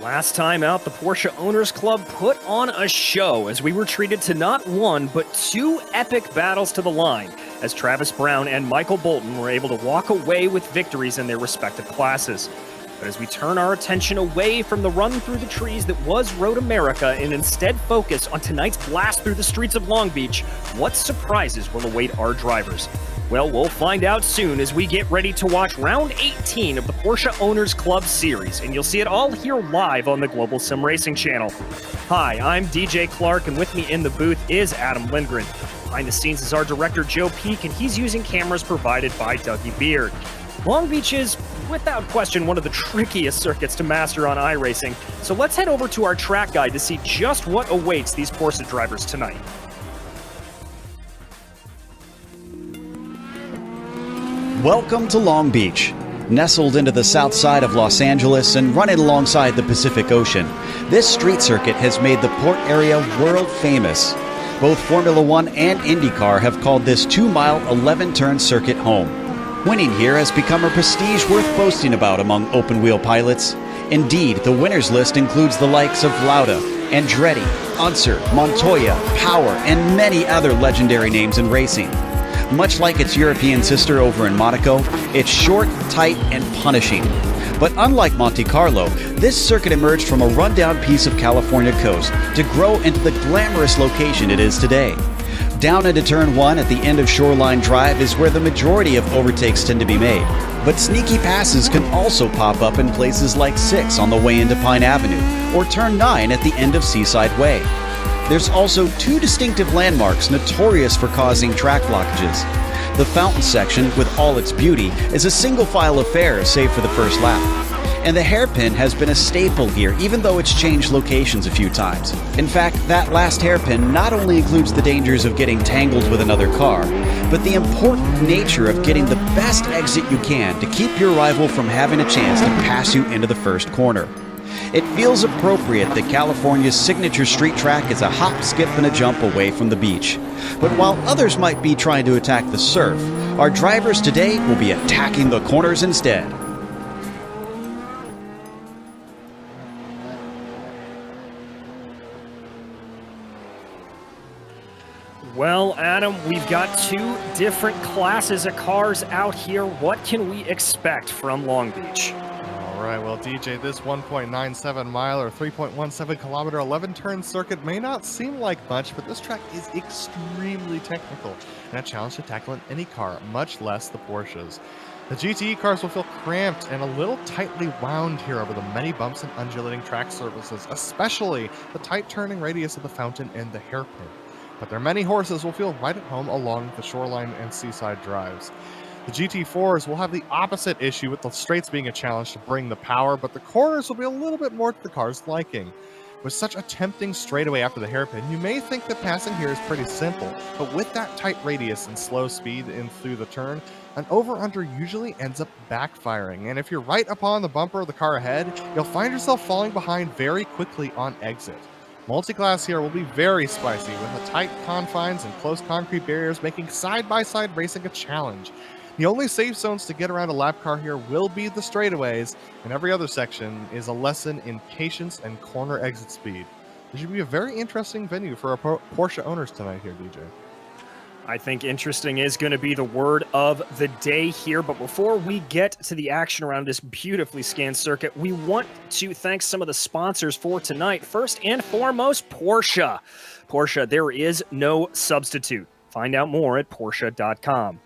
Last time out, the Porsche Owners Club put on a show as we were treated to not one, but two epic battles to the line, as Travis Brown and Michael Bolton were able to walk away with victories in their respective classes. But as we turn our attention away from the run through the trees that was Road America and instead focus on tonight's blast through the streets of Long Beach, what surprises will await our drivers? Well, we'll find out soon as we get ready to watch round 18 of the Porsche Owners Club Series, and you'll see it all here live on the Global Sim Racing Channel. Hi, I'm DJ Clark, and with me in the booth is Adam Lindgren. Behind the scenes is our director, Joe Peak, and he's using cameras provided by Dougie Beard. Long Beach is, without question, one of the trickiest circuits to master on iRacing, so let's head over to our track guide to see just what awaits these Porsche drivers tonight. Welcome to Long Beach. Nestled into the south side of Los Angeles and running alongside the Pacific Ocean, this street circuit has made the port area world famous. Both Formula One and IndyCar have called this 2-mile, 11-turn circuit home. Winning here has become a prestige worth boasting about among open-wheel pilots. Indeed, the winners list includes the likes of Lauda, Andretti, Unser, Montoya, Power, and many other legendary names in racing. Much like its European sister over in Monaco, it's short, tight, and punishing. But unlike Monte Carlo, this circuit emerged from a rundown piece of California coast to grow into the glamorous location it is today. Down into Turn 1 at the end of Shoreline Drive is where the majority of overtakes tend to be made. But sneaky passes can also pop up in places like 6 on the way into Pine Avenue, or Turn 9 at the end of Seaside Way. There's also two distinctive landmarks notorious for causing track blockages. The fountain section, with all its beauty, is a single-file affair save for the first lap. And the hairpin has been a staple here, even though it's changed locations a few times. In fact, that last hairpin not only includes the dangers of getting tangled with another car, but the important nature of getting the best exit you can to keep your rival from having a chance to pass you into the first corner. It feels appropriate that California's signature street track is a hop, skip, and a jump away from the beach. But while others might be trying to attack the surf, our drivers today will be attacking the corners instead. Well, Adam, we've got two different classes of cars out here. What can we expect from Long Beach? All right, well, DJ, this 1.97 mile or 3.17 kilometer 11-turn circuit may not seem like much, but this track is extremely technical and a challenge to tackle in any car, much less the Porsches. The GTE cars will feel cramped and a little tightly wound here over the many bumps and undulating track surfaces, especially the tight turning radius of the fountain and the hairpin. But their many horses will feel right at home along the shoreline and seaside drives. The GT4s will have the opposite issue, with the straights being a challenge to bring the power, but the corners will be a little bit more to the car's liking. With such a tempting straightaway after the hairpin, you may think that passing here is pretty simple, but with that tight radius and slow speed in through the turn, an over-under usually ends up backfiring, and if you're right upon the bumper of the car ahead, you'll find yourself falling behind very quickly on exit. Multi-class here will be very spicy, with the tight confines and close concrete barriers making side-by-side racing a challenge. The only safe zones to get around a lap car here will be the straightaways, and every other section is a lesson in patience and corner exit speed. This should be a very interesting venue for our Porsche owners tonight here, DJ. I think interesting is going to be the word of the day here, but before we get to the action around this beautifully scanned circuit, we want to thank some of the sponsors for tonight. First and foremost, Porsche. Porsche, there is no substitute. Find out more at Porsche.com.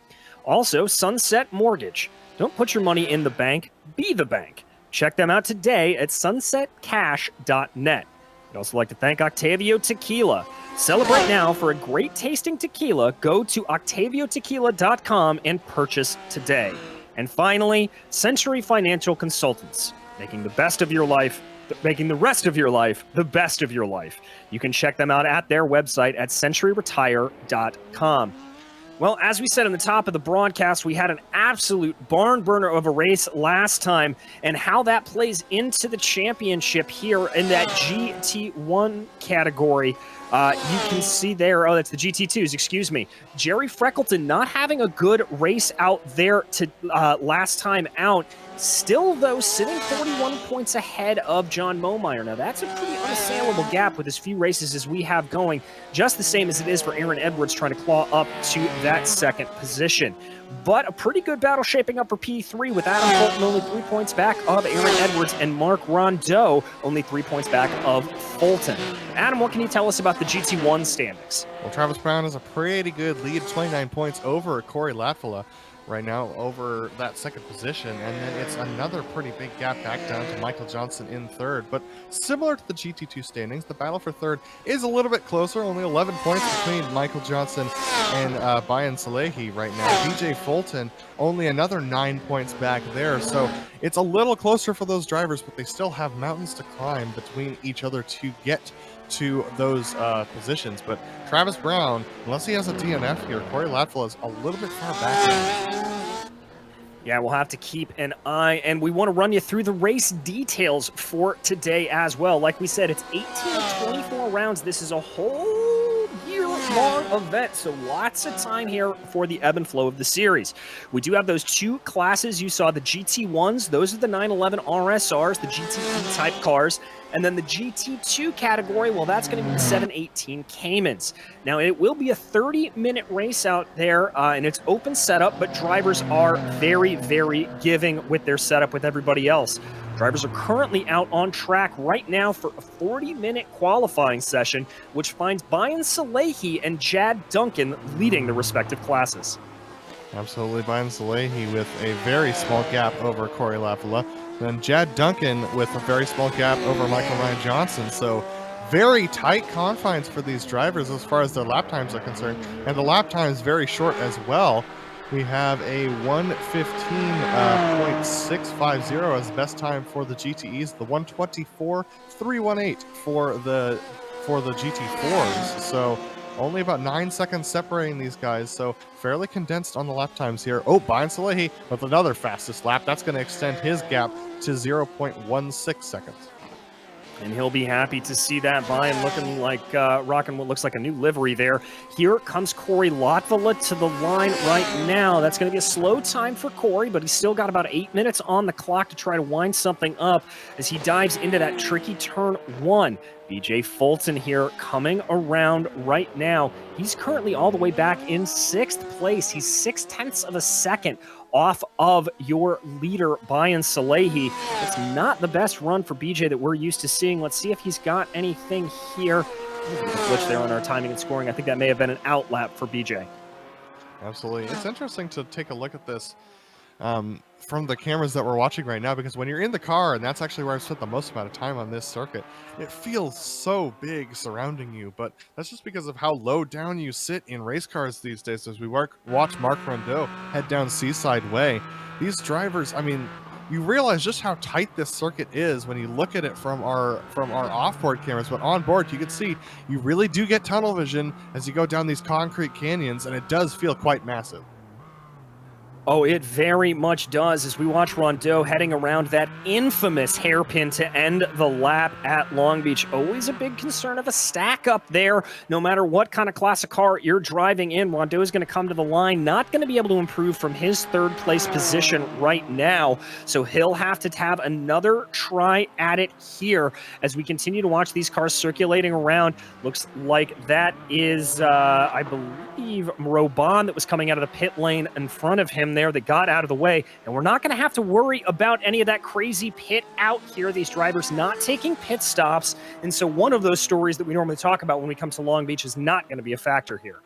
Also, Sunset Mortgage. Don't put your money in the bank, be the bank. Check them out today at sunsetcash.net. I'd also like to thank Octavio Tequila. Celebrate now for a great tasting tequila. Go to octaviotequila.com and purchase today. And finally, Century Financial Consultants, making the rest of your life the best of your life. You can check them out at their website at centuryretire.com. Well, as we said on the top of the broadcast, we had an absolute barn burner of a race last time, and how that plays into the championship here in that GT1 category. You can see there, oh, that's the GT2s, excuse me. Jerry Freckleton not having a good race out there to last time out. Still, though, sitting 41 points ahead of John Momeyer. Now, that's a pretty unassailable gap with as few races as we have going, just the same as it is for Aaron Edwards trying to claw up to that second position. But a pretty good battle shaping up for P3 with Adam Bolton only 3 points back of Aaron Edwards and Mark Rondeau only 3 points back of Fulton. Adam, what can you tell us about the GT1 standings? Well, Travis Brown has a pretty good lead, 29 points over Corey Latvala right now, over that second position, and then it's another pretty big gap back down to Michael Johnson in third. But similar to the GT2 standings, the battle for third is a little bit closer, only 11 points between Michael Johnson and Bayan Salehi right now. BJ Fulton only another 9 points back there, so it's a little closer for those drivers, but they still have mountains to climb between each other to get to those positions. But Travis Brown, unless he has a DNF here, Corey Latvala is a little bit far back. Yeah, we'll have to keep an eye, and we want to run you through the race details for today as well. Like we said, it's 18 to 24 rounds. This is a whole year-long event, so lots of time here for the ebb and flow of the series. We do have those two classes. You saw the GT1s. Those are the 911 RSRs, the GTE type cars. And then the GT2 category, well, that's going to be the 718 Caymans. Now, it will be a 30-minute race out there, and it's open setup, but drivers are very, very giving with their setup with everybody else. Drivers are currently out on track right now for a 40-minute qualifying session, which finds Bayan Salehi and Jad Duncan leading the respective classes. Absolutely, Bayan Salehi with a very small gap over Corey Latvala. Then Jad Duncan with a very small gap over Michael Ryan Johnson. So very tight confines for these drivers as far as their lap times are concerned. And the lap time is very short as well. We have a 1:15.650 as the best time for the GTEs, the 1:24.318 for the GT4s. So only about 9 seconds separating these guys, so fairly condensed on the lap times here. Oh, Bayan Salehi with another fastest lap. That's going to extend his gap to 0.16 seconds. And he'll be happy to see that. Bayan looking like rocking what looks like a new livery there. Here comes Corey Latvala to the line right now. That's going to be a slow time for Corey, but he's still got about 8 minutes on the clock to try to wind something up as he dives into that tricky turn one. BJ Fulton here coming around right now. He's currently all the way back in 6th place. He's 0.6 of a second off of your leader, Bayan Salehi. It's not the best run for BJ that we're used to seeing. Let's see if he's got anything here. There's a glitch there on our timing and scoring. I think that may have been an out lap for BJ. Absolutely. It's interesting to take a look at this from the cameras that we're watching right now, because when you're in the car, and that's actually where I've spent the most amount of time on this circuit, it feels so big surrounding you, but that's just because of how low down you sit in race cars these days. As we watch Mark Rondeau head down Seaside Way, these drivers, I mean, you realize just how tight this circuit is when you look at it from our off-board cameras, but on board you can see you really do get tunnel vision as you go down these concrete canyons, and it does feel quite massive. Oh, it very much does as we watch Rondeau heading around that infamous hairpin to end the lap at Long Beach. Always a big concern of a stack up there, no matter what kind of class of car you're driving in. Rondeau is going to come to the line, not going to be able to improve from his 3rd place position right now, so he'll have to have another try at it here as we continue to watch these cars circulating around. Looks like that is, I believe, Roban that was coming out of the pit lane in front of him there that got out of the way, and we're not going to have to worry about any of that crazy pit out here. These drivers not taking pit stops, and so one of those stories that we normally talk about when we come to Long Beach is not going to be a factor here.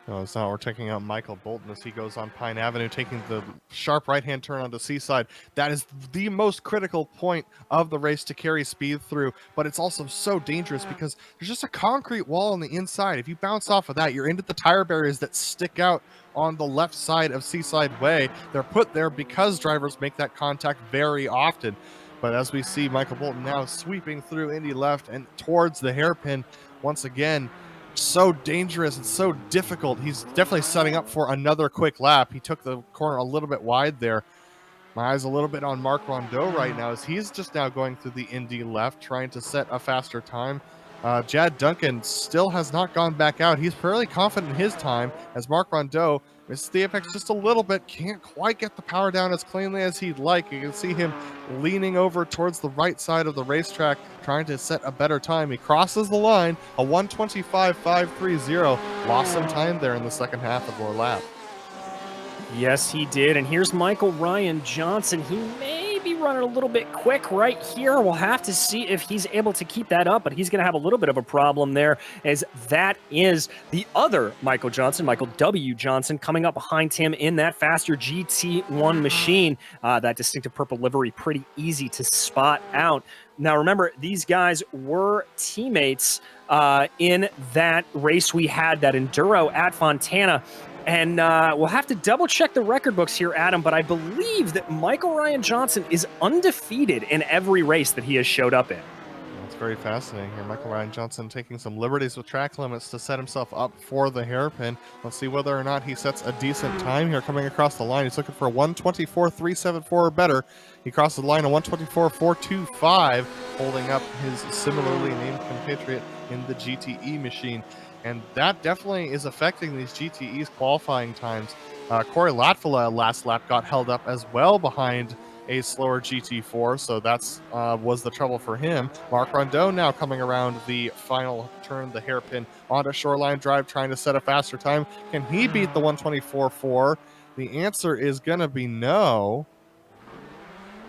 No, it's not. We're taking out Michael Bolton as he goes on Pine Avenue, taking the sharp right-hand turn onto Seaside. That is the most critical point of the race to carry speed through, but it's also so dangerous because there's just a concrete wall on the inside. If you bounce off of that, you're into the tire barriers that stick out on the left side of Seaside Way. They're put there because drivers make that contact very often. But as we see Michael Bolton now sweeping through Indy left and towards the hairpin once again, so dangerous and so difficult. He's definitely setting up for another quick lap. He took the corner a little bit wide there. My eyes a little bit on Mark Rondeau right now as he's just now going through the Indy left, trying to set a faster time. Jad Duncan still has not gone back out. He's fairly confident in his time as Mark Rondeau misses the apex just a little bit, can't quite get the power down as cleanly as he'd like. You can see him leaning over towards the right side of the racetrack, trying to set a better time. He crosses the line, a 1:25.530. Lost some time there in the second half of our lap. Yes, he did. And here's Michael Ryan Johnson. He may be running a little bit quick right here. We'll have to see if he's able to keep that up, but he's going to have a little bit of a problem there, as that is the other Michael Johnson, Michael W. Johnson, coming up behind him in that faster GT1 machine. That distinctive purple livery, pretty easy to spot out. Now, remember, these guys were teammates in that race we had, that enduro at Fontana. And we'll have to double-check the record books here, Adam, but I believe that Michael Ryan Johnson is undefeated in every race that he has showed up in. That's very fascinating here. Michael Ryan Johnson taking some liberties with track limits to set himself up for the hairpin. Let's see whether or not he sets a decent time here coming across the line. He's looking for a 1:24.374 or better. He crosses the line a 1:24.425, holding up his similarly named compatriot in the GTE machine. And that definitely is affecting these GTE's qualifying times. Corey Latvala last lap got held up as well behind a slower GT4, so that's was the trouble for him. Mark Rondeau now coming around the final turn, the hairpin onto Shoreline Drive, trying to set a faster time. Can he beat the 1:24.4? The answer is going to be no.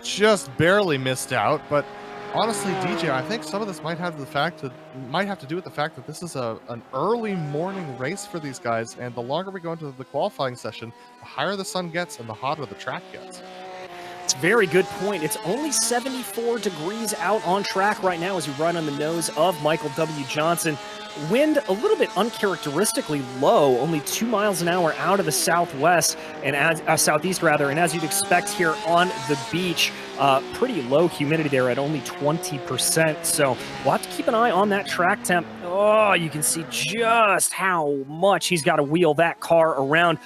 Just barely missed out, but honestly, DJ, I think some of this might have to do with the fact that this is an early morning race for these guys, and the longer we go into the qualifying session, the higher the sun gets and the hotter the track gets. It's a very good point. It's only 74 degrees out on track right now as you run on the nose of Michael W. Johnson. Wind a little bit uncharacteristically low, only 2 miles an hour out of the southwest and southeast rather, and as you'd expect here on the beach, pretty low humidity there at only 20%. So we'll have to keep an eye on that track temp. Oh, you can see just how much he's got to wheel that car around.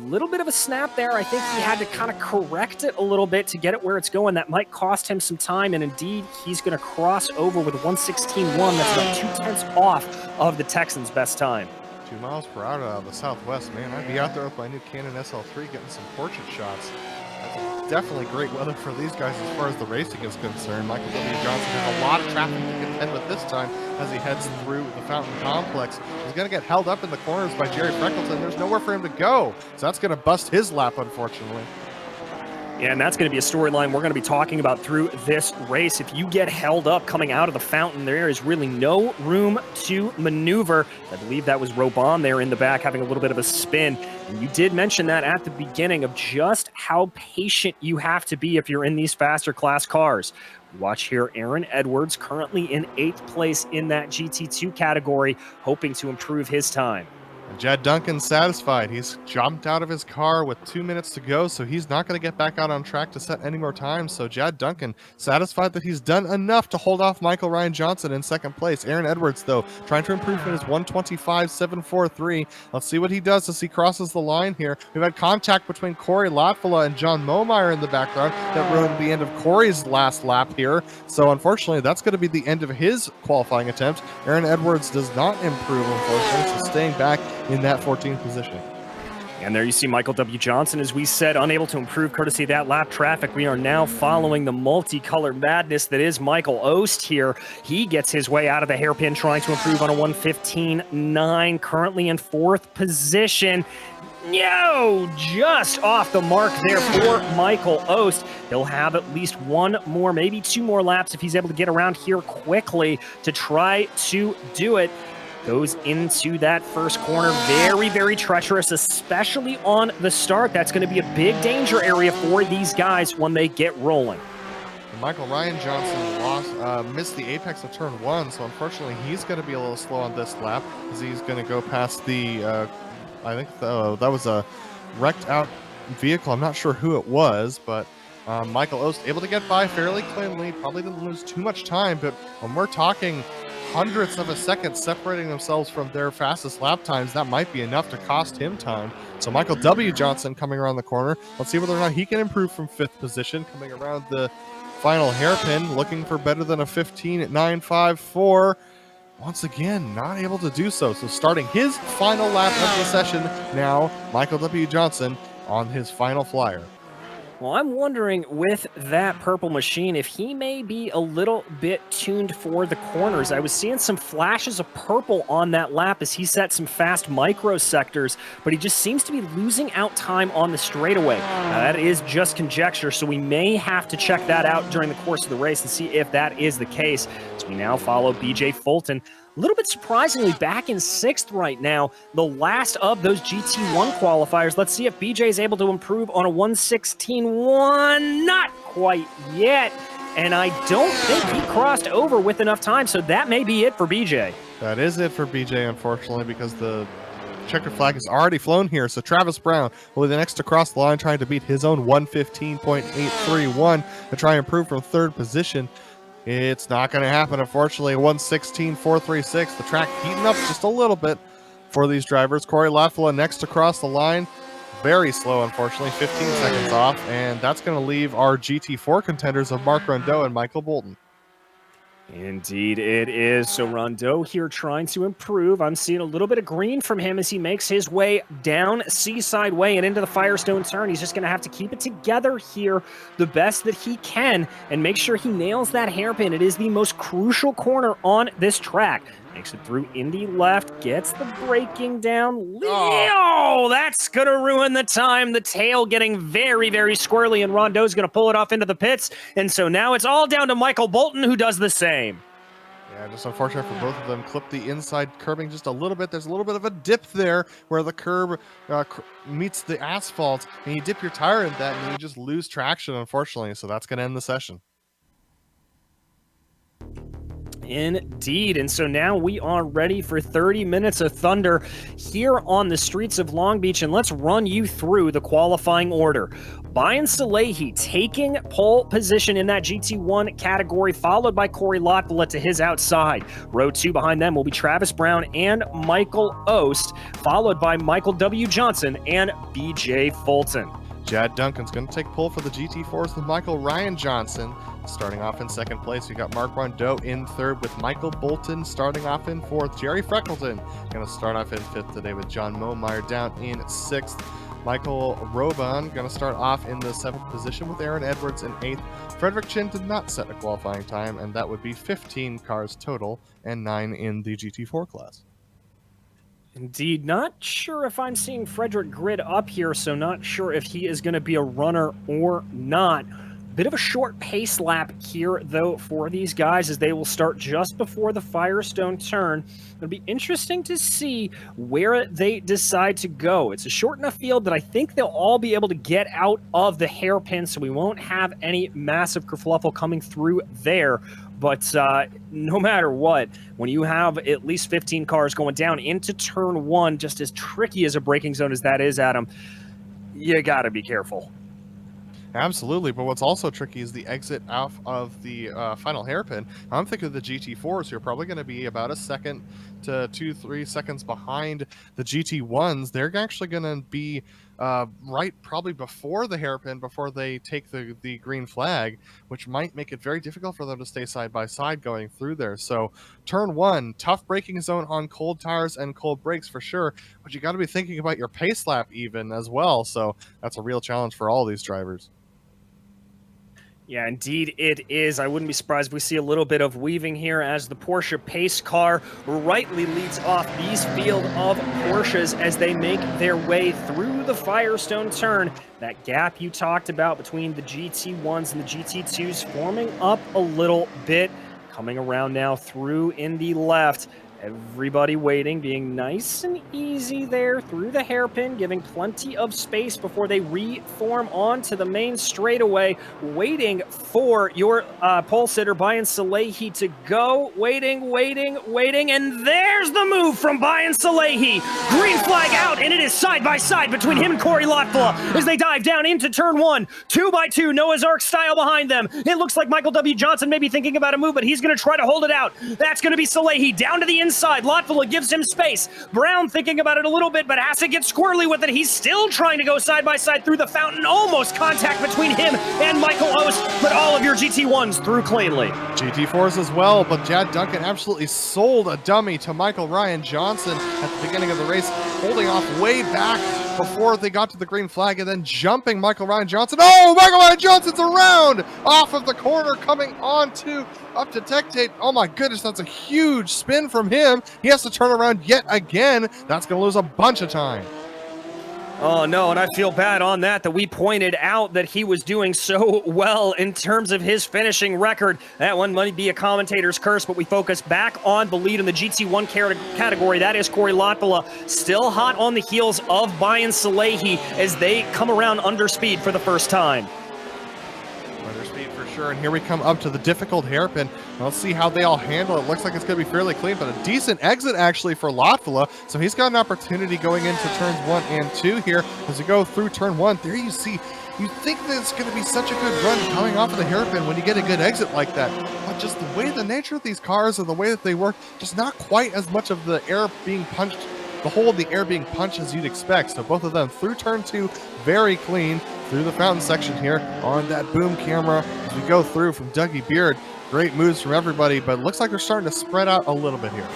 Little bit of a snap there. I think he had to kind of correct it a little bit to get it where it's going. That might cost him some time, and indeed, he's going to cross over with a 1:16.1. That's about 2/10 off of the Texans' best time. 2 miles per hour out of the southwest, man. I'd be out there with my new Canon SL3 getting some portrait shots. That's definitely great weather for these guys as far as the racing is concerned. Michael W. Johnson has a lot of traffic to contend with this time as he heads through the Fountain Complex. He's going to get held up in the corners by Jerry Freckleton. There's nowhere for him to go, so that's going to bust his lap, unfortunately. Yeah, and that's going to be a storyline we're going to be talking about through this race. If you get held up coming out of the fountain, there is really no room to maneuver. I believe that was Robon there in the back having a little bit of a spin. And you did mention that at the beginning of just how patient you have to be if you're in these faster class cars. Watch here, Aaron Edwards currently in 8th place in that GT2 category, hoping to improve his time. And Jed Duncan's satisfied. He's jumped out of his car with 2 minutes to go, so he's not going to get back out on track to set any more time. So Jed Duncan satisfied that he's done enough to hold off Michael Ryan Johnson in 2nd place. Aaron Edwards, though, trying to improve in his 1:25.743. Let's see what he does as he crosses the line here. We've had contact between Corey Latvala and John Momeyer in the background that ruined the end of Corey's last lap here. So unfortunately, that's going to be the end of his qualifying attempt. Aaron Edwards does not improve, unfortunately, so staying back in that 14th position. And there you see Michael W. Johnson, as we said, unable to improve courtesy of that lap traffic. We are now following the multicolored madness that is Michael Ost here. He gets his way out of the hairpin, trying to improve on a 1:15.9, currently in 4th position. No, just off the mark there for Michael Ost. He'll have at least one more, maybe 2 more laps if he's able to get around here quickly to try to do it. Goes into that first corner. Very, very treacherous, especially on the start. That's going to be a big danger area for these guys when they get rolling. Michael Ryan Johnson missed the apex of turn 1, so unfortunately he's going to be a little slow on this lap as he's going to go past the, I think that was a wrecked out vehicle. I'm not sure who it was, but Michael Ost able to get by fairly cleanly. Probably didn't lose too much time, but when we're talking hundredths of a second separating themselves from their fastest lap times, that might be enough to cost him time. So Michael W. Johnson coming around the corner. Let's see whether or not he can improve from 5th position, coming around the final hairpin, looking for better than a 15.954. once again, not able to do so. So starting his final lap of the session now, Michael W. Johnson on his final flyer. Well, I'm wondering with that purple machine if he may be a little bit tuned for the corners. I was seeing some flashes of purple on that lap as he set some fast micro sectors, but he just seems to be losing out time on the straightaway. Now, that is just conjecture, so we may have to check that out during the course of the race and see if that is the case. So we now follow BJ Fulton. A little bit surprisingly back in 6th right now, the last of those GT1 qualifiers. Let's see if BJ is able to improve on a 1:16.1. Not quite yet, and I don't think he crossed over with enough time, so that may be it for BJ. That is it for BJ, unfortunately, because the checkered flag is already flown here. So Travis Brown will be the next to cross the line, trying to beat his own 1:15.831 to try and improve from 3rd position. It's not going to happen, unfortunately. 1:16.436. The track heating up just a little bit for these drivers. Corey Latvala next to cross the line. Very slow, unfortunately. 15 seconds off. And that's going to leave our GT4 contenders of Mark Rondeau and Michael Bolton. Indeed it is. So Rondeau here trying to improve. I'm seeing a little bit of green from him as he makes his way down Seaside Way and into the Firestone turn. He's just going to have to keep it together here the best that he can and make sure he nails that hairpin. It is the most crucial corner on this track. Makes it through Indy left, gets the braking down. Oh, that's going to ruin the time. The tail getting very, very squirrely, and Rondeau's going to pull it off into the pits. And so now it's all down to Michael Bolton, who does the same. Yeah, just unfortunate for both of them. Clip the inside curbing just a little bit. There's a little bit of a dip there where the curb meets the asphalt, and you dip your tire in that, and you just lose traction, unfortunately. So that's going to end the session. Indeed, and so now we are ready for 30 minutes of thunder here on the streets of Long Beach, and let's run you through the qualifying order. Brian Salehi taking pole position in that GT1 category, followed by Corey Latvala to his outside. Row 2 behind them will be Travis Brown and Michael Ost, followed by Michael W. Johnson and BJ Fulton. Jad Duncan's going to take pole for the GT4s with Michael Ryan Johnson. Starting off in 2nd place, we got Mark Rondeau in 3rd with Michael Bolton starting off in 4th. Jerry Freckleton going to start off in 5th today with John Momeyer down in 6th. Michael Roban going to start off in the 7th position with Aaron Edwards in 8th. Frederick Chin did not set a qualifying time, and that would be 15 cars total and 9 in the GT4 class. Indeed, not sure if I'm seeing Frederick Grid up here, so not sure if he is going to be a runner or not. Bit of a short pace lap here, though, for these guys as they will start just before the Firestone turn. It'll be interesting to see where they decide to go. It's a short enough field that I think they'll all be able to get out of the hairpin, so we won't have any massive kerfluffle coming through there. But no matter what, when you have at least 15 cars going down into turn 1, just as tricky as a braking zone as that is, Adam, you got to be careful. Absolutely, but what's also tricky is the exit off of the final hairpin. I'm thinking of the GT4s who are probably going to be about a second to 2-3 seconds behind the GT1s. They're actually going to be right probably before the hairpin, before they take the green flag, which might make it very difficult for them to stay side by side going through there. So turn 1, tough braking zone on cold tires and cold brakes for sure, but you got to be thinking about your pace lap even as well. So that's a real challenge for all these drivers. Yeah, indeed it is. I wouldn't be surprised if we see a little bit of weaving here as the Porsche pace car rightly leads off these field of Porsches as they make their way through the Firestone turn. That gap you talked about between the GT1s and the GT2s forming up a little bit. Coming around now through in the left. Everybody waiting, being nice and easy there through the hairpin, giving plenty of space before they reform onto the main straightaway, waiting for your pole sitter, Brian Salehi, to go. Waiting, and there's the move from Brian Salehi. Green flag out, and it is side by side between him and Corey Latvala as they dive down into turn 1. 2 by 2, Noah's Ark style behind them. It looks like Michael W. Johnson may be thinking about a move, but he's going to try to hold it out. That's going to be Salehi down to the inside. inside. Lotvilla gives him space. Brown thinking about it a little bit, but has to get squirrely with it. He's still trying to go side by side through the fountain. Almost contact between him and Michael Ost, but all of your GT1s through cleanly. GT4s as well, but Jad Duncan absolutely sold a dummy to Michael Ryan Johnson at the beginning of the race, holding off way back before they got to the green flag and then jumping Michael Ryan Johnson. Oh, Michael Ryan Johnson's around off of the corner, coming on to up to Tectate. Oh my goodness, that's a huge spin from him. He has to turn around yet again. That's going to lose a bunch of time. Oh no, and I feel bad on that we pointed out that he was doing so well in terms of his finishing record. That one might be a commentator's curse, but we focus back on the lead in the GT1 category. That is Corey Lotvilla, still hot on the heels of Bayan Salehi as they come around under speed for the first time. Sure, and here we come up to the difficult hairpin. Let's see how they all handle it. Looks like it's going to be fairly clean, but a decent exit actually for Lotvilla. So he's got an opportunity going into turns 1 and 2 here as we go through turn 1. There you see, you think that it's going to be such a good run coming off of the hairpin when you get a good exit like that. But just the way the nature of these cars and the way that they work, just not quite as much of the air being punched, the hole of the air being punched as you'd expect. So both of them through turn 2, very clean. Through the fountain section here on that boom camera as we go through from Dougie Beard. Great moves from everybody, but it looks like they're starting to spread out a little bit here.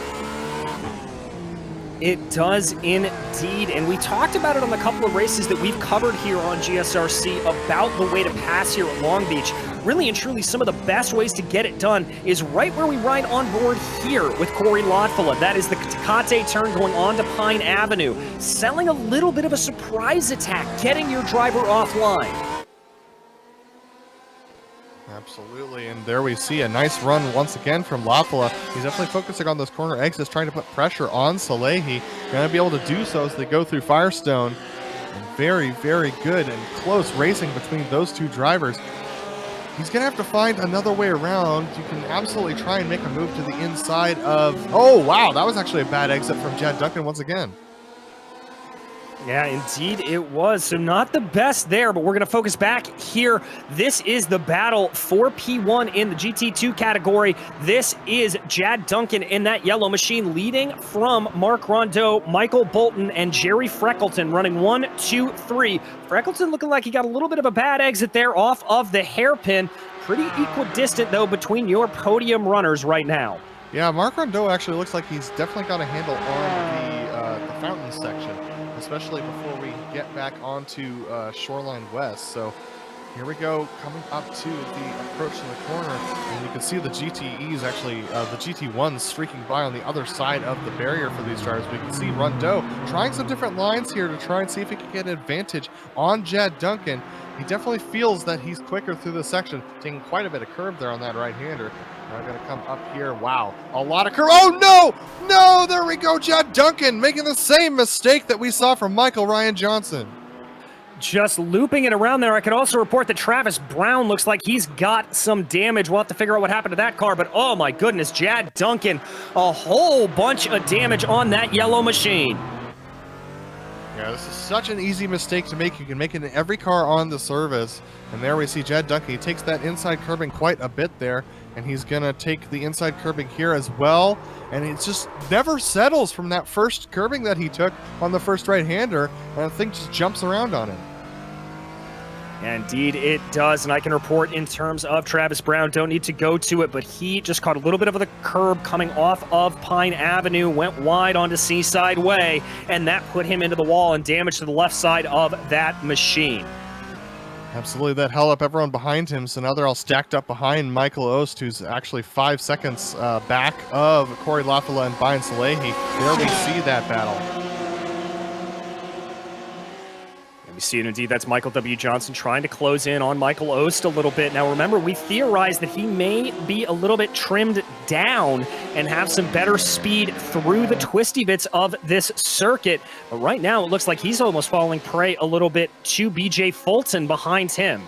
It does indeed, and we talked about it on the couple of races that we've covered here on GSRC about the way to pass here at Long Beach. Really and truly, some of the best ways to get it done is right where we ride on board here with Corey Lotvilla. That is the Tecate turn going on to Pine Avenue, selling a little bit of a surprise attack, getting your driver offline. Absolutely, and there we see a nice run once again from Lotvilla. He's definitely focusing on those corner exits, trying to put pressure on Salehi. Going to be able to do so as they go through Firestone. And very, very good and close racing between those two drivers. He's going to have to find another way around. You can absolutely try and make a move to the inside of... Oh, wow, that was actually a bad exit from Jad Duncan once again. Yeah, indeed it was. So not the best there, but we're going to focus back here. This is the battle for P1 in the GT2 category. This is Jad Duncan in that yellow machine leading from Mark Rondeau, Michael Bolton, and Jerry Freckleton running 1, 2, 3. Freckleton looking like he got a little bit of a bad exit there off of the hairpin. Pretty equidistant, though, between your podium runners right now. Yeah, Mark Rondeau actually looks like he's definitely got a handle on the fountain section, especially before we get back onto Shoreline West. So here we go, coming up to the approach to the corner, and you can see the GTEs actually, the GT1s streaking by on the other side of the barrier for these drivers. We can see Rondeau trying some different lines here to try and see if he can get an advantage on Jad Duncan. He definitely feels that he's quicker through the section, taking quite a bit of curve there on that right-hander. Now going to come up here. Wow, a lot of curve. Oh, no! No, there we go. Jad Duncan making the same mistake that we saw from Michael Ryan Johnson. Just looping it around there. I can also report that Travis Brown looks like he's got some damage. We'll have to figure out what happened to that car, but oh my goodness, Jad Duncan, a whole bunch of damage on that yellow machine. Yeah, this is such an easy mistake to make. You can make it in every car on the service. And there we see Jad Duncan. He takes that inside curbing quite a bit there, and he's going to take the inside curbing here as well. And it just never settles from that first curbing that he took on the first right-hander, and the thing just jumps around on him. Indeed it does, and I can report in terms of Travis Brown, don't need to go to it, but he just caught a little bit of the curb coming off of Pine Avenue, went wide onto Seaside Way, and that put him into the wall and damage to the left side of that machine. Absolutely, that held up everyone behind him, so now they're all stacked up behind Michael Ost, who's actually 5 seconds back of Corey Lotvilla and Bayan Salehi. There we see that battle. We see it indeed. That's Michael W. Johnson trying to close in on Michael Ost a little bit. Now remember, we theorized that he may be a little bit trimmed down and have some better speed through the twisty bits of this circuit. But right now it looks like he's almost falling prey a little bit to BJ Fulton behind him.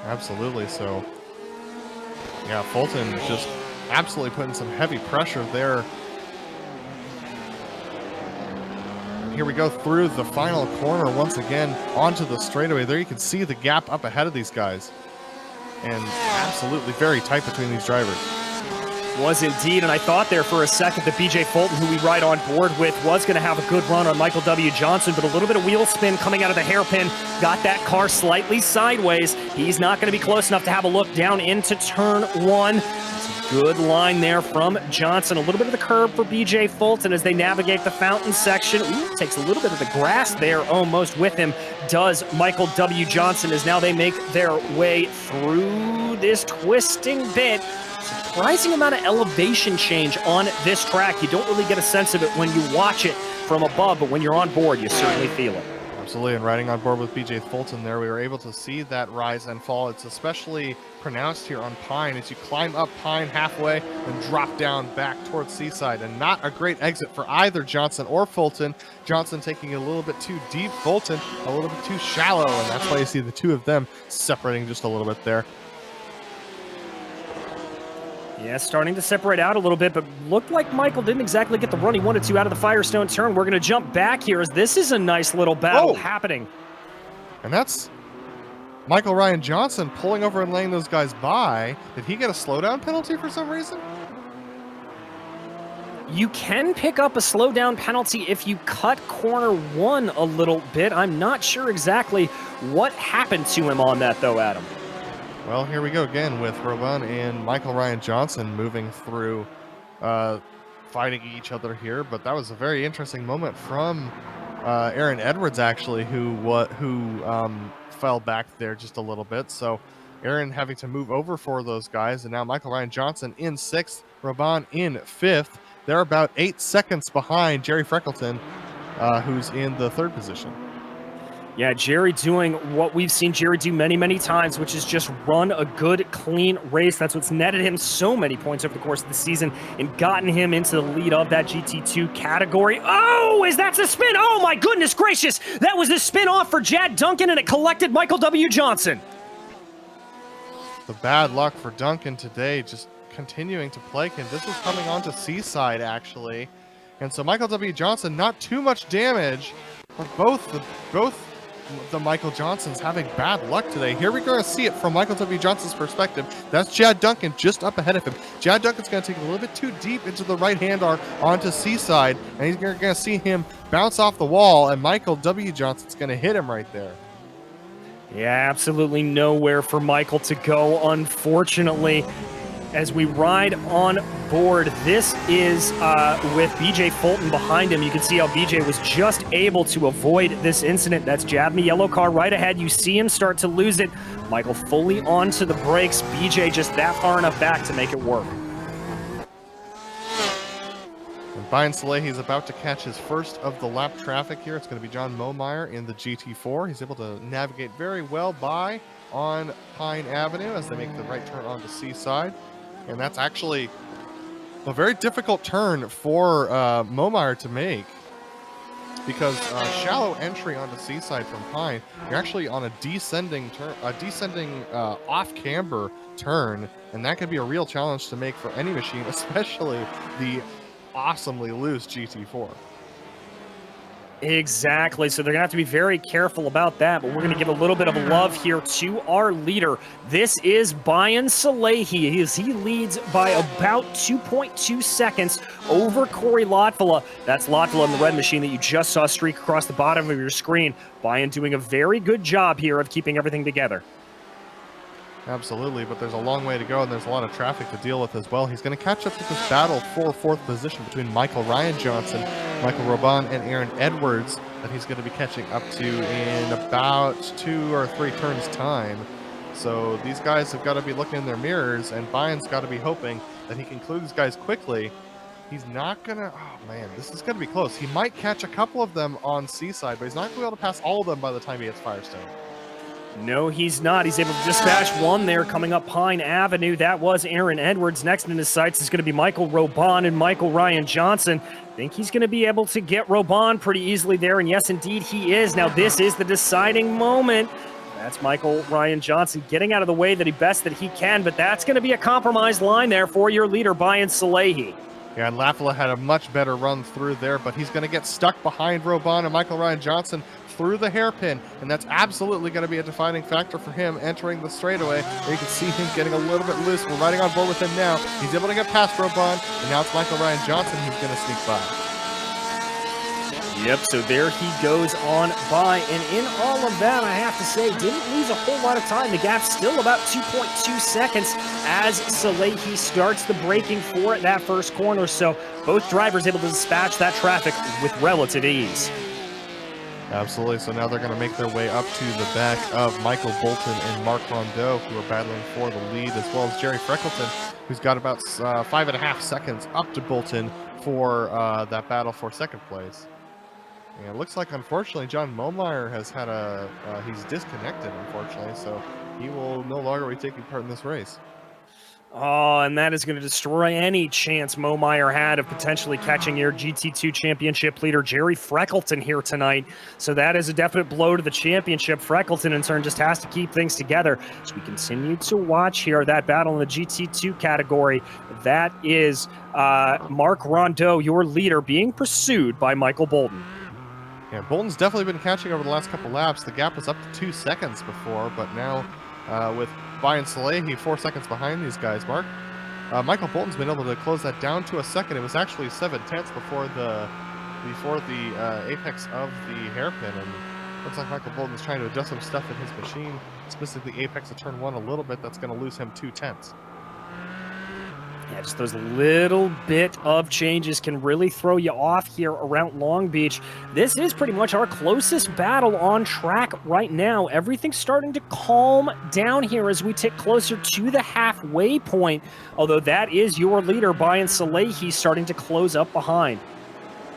Absolutely. So yeah, Fulton just absolutely putting some heavy pressure there. Here we go through the final corner once again onto the straightaway. There you can see the gap up ahead of these guys. And absolutely very tight between these drivers. Was indeed, and I thought there for a second that BJ Bolton, who we ride on board with, was going to have a good run on Michael W. Johnson, but a little bit of wheel spin coming out of the hairpin got that car slightly sideways. He's not going to be close enough to have a look down into turn 1. Good line there from Johnson. A little bit of the curb for BJ Fulton as they navigate the fountain section. Ooh, takes a little bit of the grass there almost with him. Does Michael W. Johnson as now they make their way through this twisting bit. Surprising amount of elevation change on this track. You don't really get a sense of it when you watch it from above, but when you're on board, you certainly feel it. Absolutely, and riding on board with BJ Fulton there, we were able to see that rise and fall. It's especially pronounced here on Pine as you climb up Pine halfway and drop down back towards Seaside, and not a great exit for either Johnson or Fulton. Johnson taking it a little bit too deep, Fulton a little bit too shallow, and that's why you see the two of them separating just a little bit there. Yeah, starting to separate out a little bit, but looked like Michael didn't exactly get the run he wanted to out of the Firestone turn. We're going to jump back here as this is a nice little battle happening. And that's Michael Ryan Johnson pulling over and laying those guys by. Did he get a slowdown penalty for some reason? You can pick up a slowdown penalty if you cut corner 1 a little bit. I'm not sure exactly what happened to him on that, though, Adam. Well, here we go again with Rowan and Michael Ryan Johnson moving through, fighting each other here. But that was a very interesting moment from Aaron Edwards, actually, who fell back there just a little bit. So Aaron having to move over for those guys, and now Michael Ryan Johnson in 6th, Rowan in 5th. They're about 8 seconds behind Jerry Freckleton, who's in the 3rd position. Yeah, Jerry doing what we've seen Jerry do many, many times, which is just run a good, clean race. That's what's netted him so many points over the course of the season and gotten him into the lead of that GT2 category. Oh, is that a spin? Oh, my goodness gracious. That was a spin off for Jad Duncan, and it collected Michael W. Johnson. The bad luck for Duncan today, just continuing to plague him. This was coming onto Seaside, actually. And so Michael W. Johnson, not too much damage, but both the Michael Johnsons having bad luck today. Here we're going to see it from Michael W. Johnson's perspective. That's Jad Duncan just up ahead of him. Jad Duncan's going to take a little bit too deep into the right-hand arc onto Seaside, and he's going to see him bounce off the wall, and Michael W. Johnson's going to hit him right there. Yeah, absolutely nowhere for Michael to go, unfortunately. As we ride on board, this is with BJ Fulton behind him. You can see how BJ was just able to avoid this incident. That's Jab in the yellow car right ahead. You see him start to lose it. Michael fully onto the brakes. BJ just that far enough back to make it work. And Brian Salehi's about to catch his first of the lap traffic here. It's going to be John Momeyer in the GT4. He's able to navigate very well by on Pine Avenue as they make the right turn onto Seaside. And that's actually a very difficult turn for Momeyer to make, because shallow entry onto Seaside from Pine, you're actually on a descending turn, off camber turn, and that could be a real challenge to make for any machine, especially the awesomely loose GT4. Exactly, so they're going to have to be very careful about that, but we're going to give a little bit of love here to our leader. This is Brian Salehi. He leads by about 2.2 seconds over Corey Lotfula. That's Lotfula in the red machine that you just saw streak across the bottom of your screen. Brian doing a very good job here of keeping everything together. Absolutely, but there's a long way to go, and there's a lot of traffic to deal with as well. He's going to catch up to this battle for 4th position between Michael Ryan Johnson, Michael Roban, and Aaron Edwards that he's going to be catching up to in about 2 or 3 turns' time. So these guys have got to be looking in their mirrors, and Brian's got to be hoping that he can clear these guys quickly. He's not going to... Oh, man, this is going to be close. He might catch a couple of them on Seaside, but he's not going to be able to pass all of them by the time he hits Firestone. No, he's not. He's able to dispatch one there coming up Pine Avenue. That was Aaron Edwards. Next in his sights is going to be Michael Roban and Michael Ryan Johnson. I think he's going to be able to get Roban pretty easily there, and yes, indeed, he is. Now, this is the deciding moment. That's Michael Ryan Johnson getting out of the way that he can, but that's going to be a compromised line there for your leader, Brian Salehi. Yeah, and Lafayette had a much better run through there, but he's going to get stuck behind Roban, and Michael Ryan Johnson through the hairpin, and that's absolutely going to be a defining factor for him entering the straightaway. There you can see him getting a little bit loose. We're riding on board with him now. He's able to get past Robon, and now it's Michael Ryan Johnson who's going to sneak by. Yep, so there he goes on by, and in all of that, I have to say, didn't lose a whole lot of time. The gap's still about 2.2 seconds as Salehi starts the braking for that first corner, so both drivers able to dispatch that traffic with relative ease. Absolutely, so now they're going to make their way up to the back of Michael Bolton and Mark Rondeau, who are battling for the lead, as well as Jerry Freckleton, who's got about 5.5 seconds up to Bolton for that battle for second place. And it looks like, unfortunately, John Momeyer has had he's disconnected, unfortunately, so he will no longer be taking part in this race. Oh, and that is going to destroy any chance Momeyer had of potentially catching your GT2 championship leader, Jerry Freckleton, here tonight. So that is a definite blow to the championship. Freckleton, in turn, just has to keep things together. As we continue to watch here, that battle in the GT2 category, that is Mark Rondeau, your leader, being pursued by Michael Bolton. Yeah, Bolton's definitely been catching over the last couple laps. The gap was up to 2 seconds before, but now with Brian Salehi 4 seconds behind these guys, Mark, Michael Bolton's been able to close that down to a second. It was actually 7/10 before the apex of the hairpin, and looks like Michael Bolton's trying to adjust some stuff in his machine, specifically apex of turn 1 a little bit. That's going to lose him 2/10. Yeah, just those little bit of changes can really throw you off here around Long Beach. This is pretty much our closest battle on track right now. Everything's starting to calm down here as we tick closer to the halfway point, although that is your leader, Brian Salehi, starting to close up behind.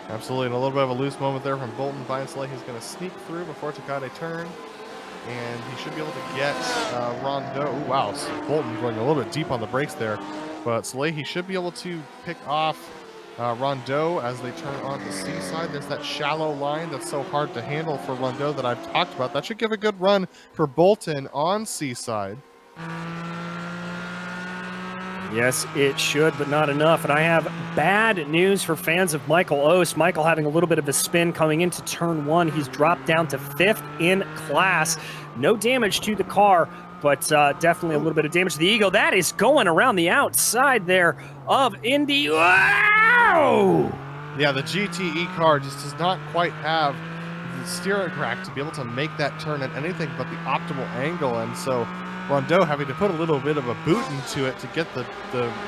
Absolutely, and a little bit of a loose moment there from Bolton. Brian Salehi's going to sneak through before Takade turn, and he should be able to get Rondeau. Ooh, wow, so Bolton going a little bit deep on the brakes there. But Salehi should be able to pick off Rondeau as they turn on the Seaside. There's that shallow line that's so hard to handle for Rondeau that I've talked about. That should give a good run for Bolton on Seaside. Yes, it should, but not enough. And I have bad news for fans of Michael Ost. Michael having a little bit of a spin coming into turn 1. He's dropped down to 5th in class. No damage to the car, but definitely a little bit of damage to the Eagle. That is going around the outside there of Indy. Wow! Yeah, the GTE car just does not quite have the steering rack to be able to make that turn at anything but the optimal angle, and so Rondeau having to put a little bit of a boot into it to get the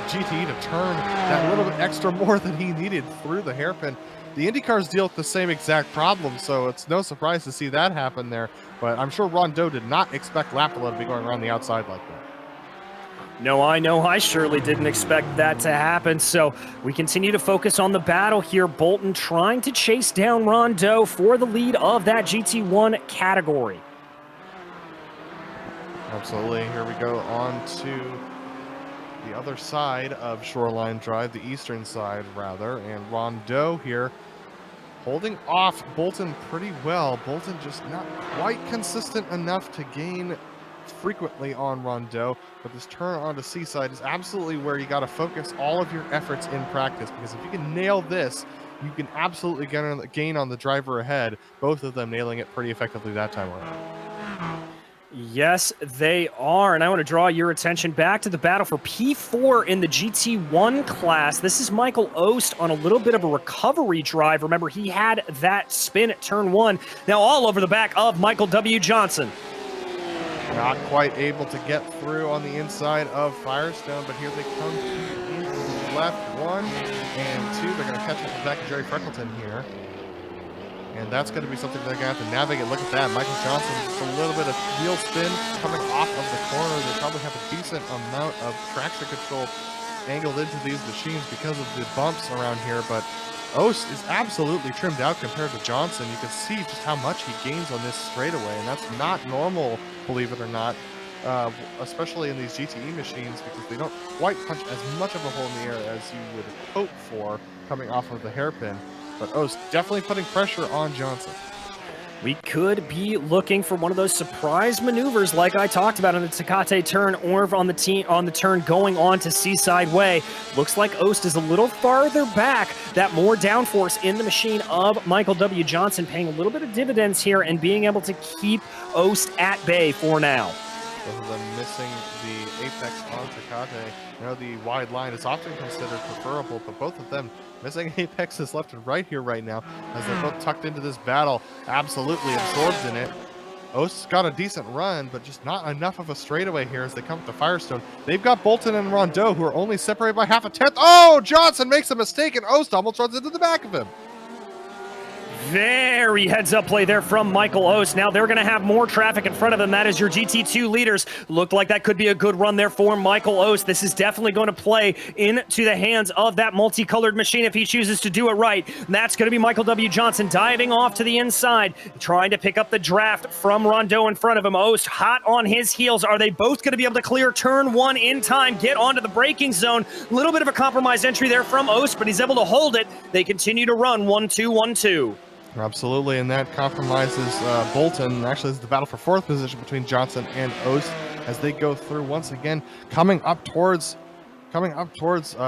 GTE to turn that little bit extra more than he needed through the hairpin. The Indy cars deal with the same exact problem, so it's no surprise to see that happen there. But I'm sure Rondeau did not expect Lapala to be going around the outside like that. No, I surely didn't expect that to happen. So we continue to focus on the battle here. Bolton trying to chase down Rondeau for the lead of that GT1 category. Absolutely. Here we go on to the other side of Shoreline Drive, the eastern side rather, and Rondeau here holding off Bolton pretty well. Bolton just not quite consistent enough to gain frequently on Rondeau, but this turn onto Seaside is absolutely where you got to focus all of your efforts in practice, because if you can nail this, you can absolutely gain on the driver ahead, both of them nailing it pretty effectively that time around. Yes, they are. And I want to draw your attention back to the battle for P4 in the GT1 class. This is Michael Ost on a little bit of a recovery drive. Remember, he had that spin at turn 1. Now all over the back of Michael W. Johnson. Not quite able to get through on the inside of Firestone, but here they come into the left 1 and 2. They're going to catch up the back of Jerry Freckleton here. And that's going to be something they're going to have to navigate. Look at that. Michael Johnson, just a little bit of wheel spin coming off of the corner. They probably have a decent amount of traction control angled into these machines because of the bumps around here. But Ost is absolutely trimmed out compared to Johnson. You can see just how much he gains on this straightaway. And that's not normal, believe it or not, especially in these GTE machines, because they don't quite punch as much of a hole in the air as you would hope for coming off of the hairpin. But Ost definitely putting pressure on Johnson. We could be looking for one of those surprise maneuvers like I talked about on the Tecate turn or on the turn going on to Seaside Way. Looks like Oast is a little farther back. That more downforce in the machine of Michael W. Johnson paying a little bit of dividends here and being able to keep Oast at bay for now. Both of them missing the apex on Tecate. You know, the wide line is often considered preferable, but both of them missing apexes left and right here right now as they're both tucked into this battle, absolutely absorbed in it. Ost's got a decent run, but just not enough of a straightaway here as they come to Firestone. They've got Bolton and Rondeau, who are only separated by half a tenth. Oh, Johnson makes a mistake, and Ost almost runs into the back of him. Very heads-up play there from Michael Ost. Now they're going to have more traffic in front of them. That is your GT2 leaders. Looked like that could be a good run there for Michael Ost. This is definitely going to play into the hands of that multicolored machine if he chooses to do it right. And that's going to be Michael W. Johnson diving off to the inside, trying to pick up the draft from Rondeau in front of him. Ost hot on his heels. Are they both going to be able to clear turn one in time, get onto the braking zone? A little bit of a compromise entry there from Ost, but he's able to hold it. They continue to run 1-2, 1-2. Absolutely, and that compromises Bolton. Actually, it's the battle for fourth position between Johnson and Ost as they go through once again, coming up towards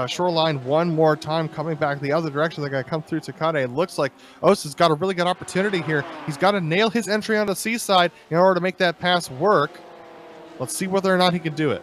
Shoreline one more time, coming back the other direction. They're going to come through Tecate. It looks like Ost has got a really good opportunity here. He's got to nail his entry on the Seaside in order to make that pass work. Let's see whether or not he can do it.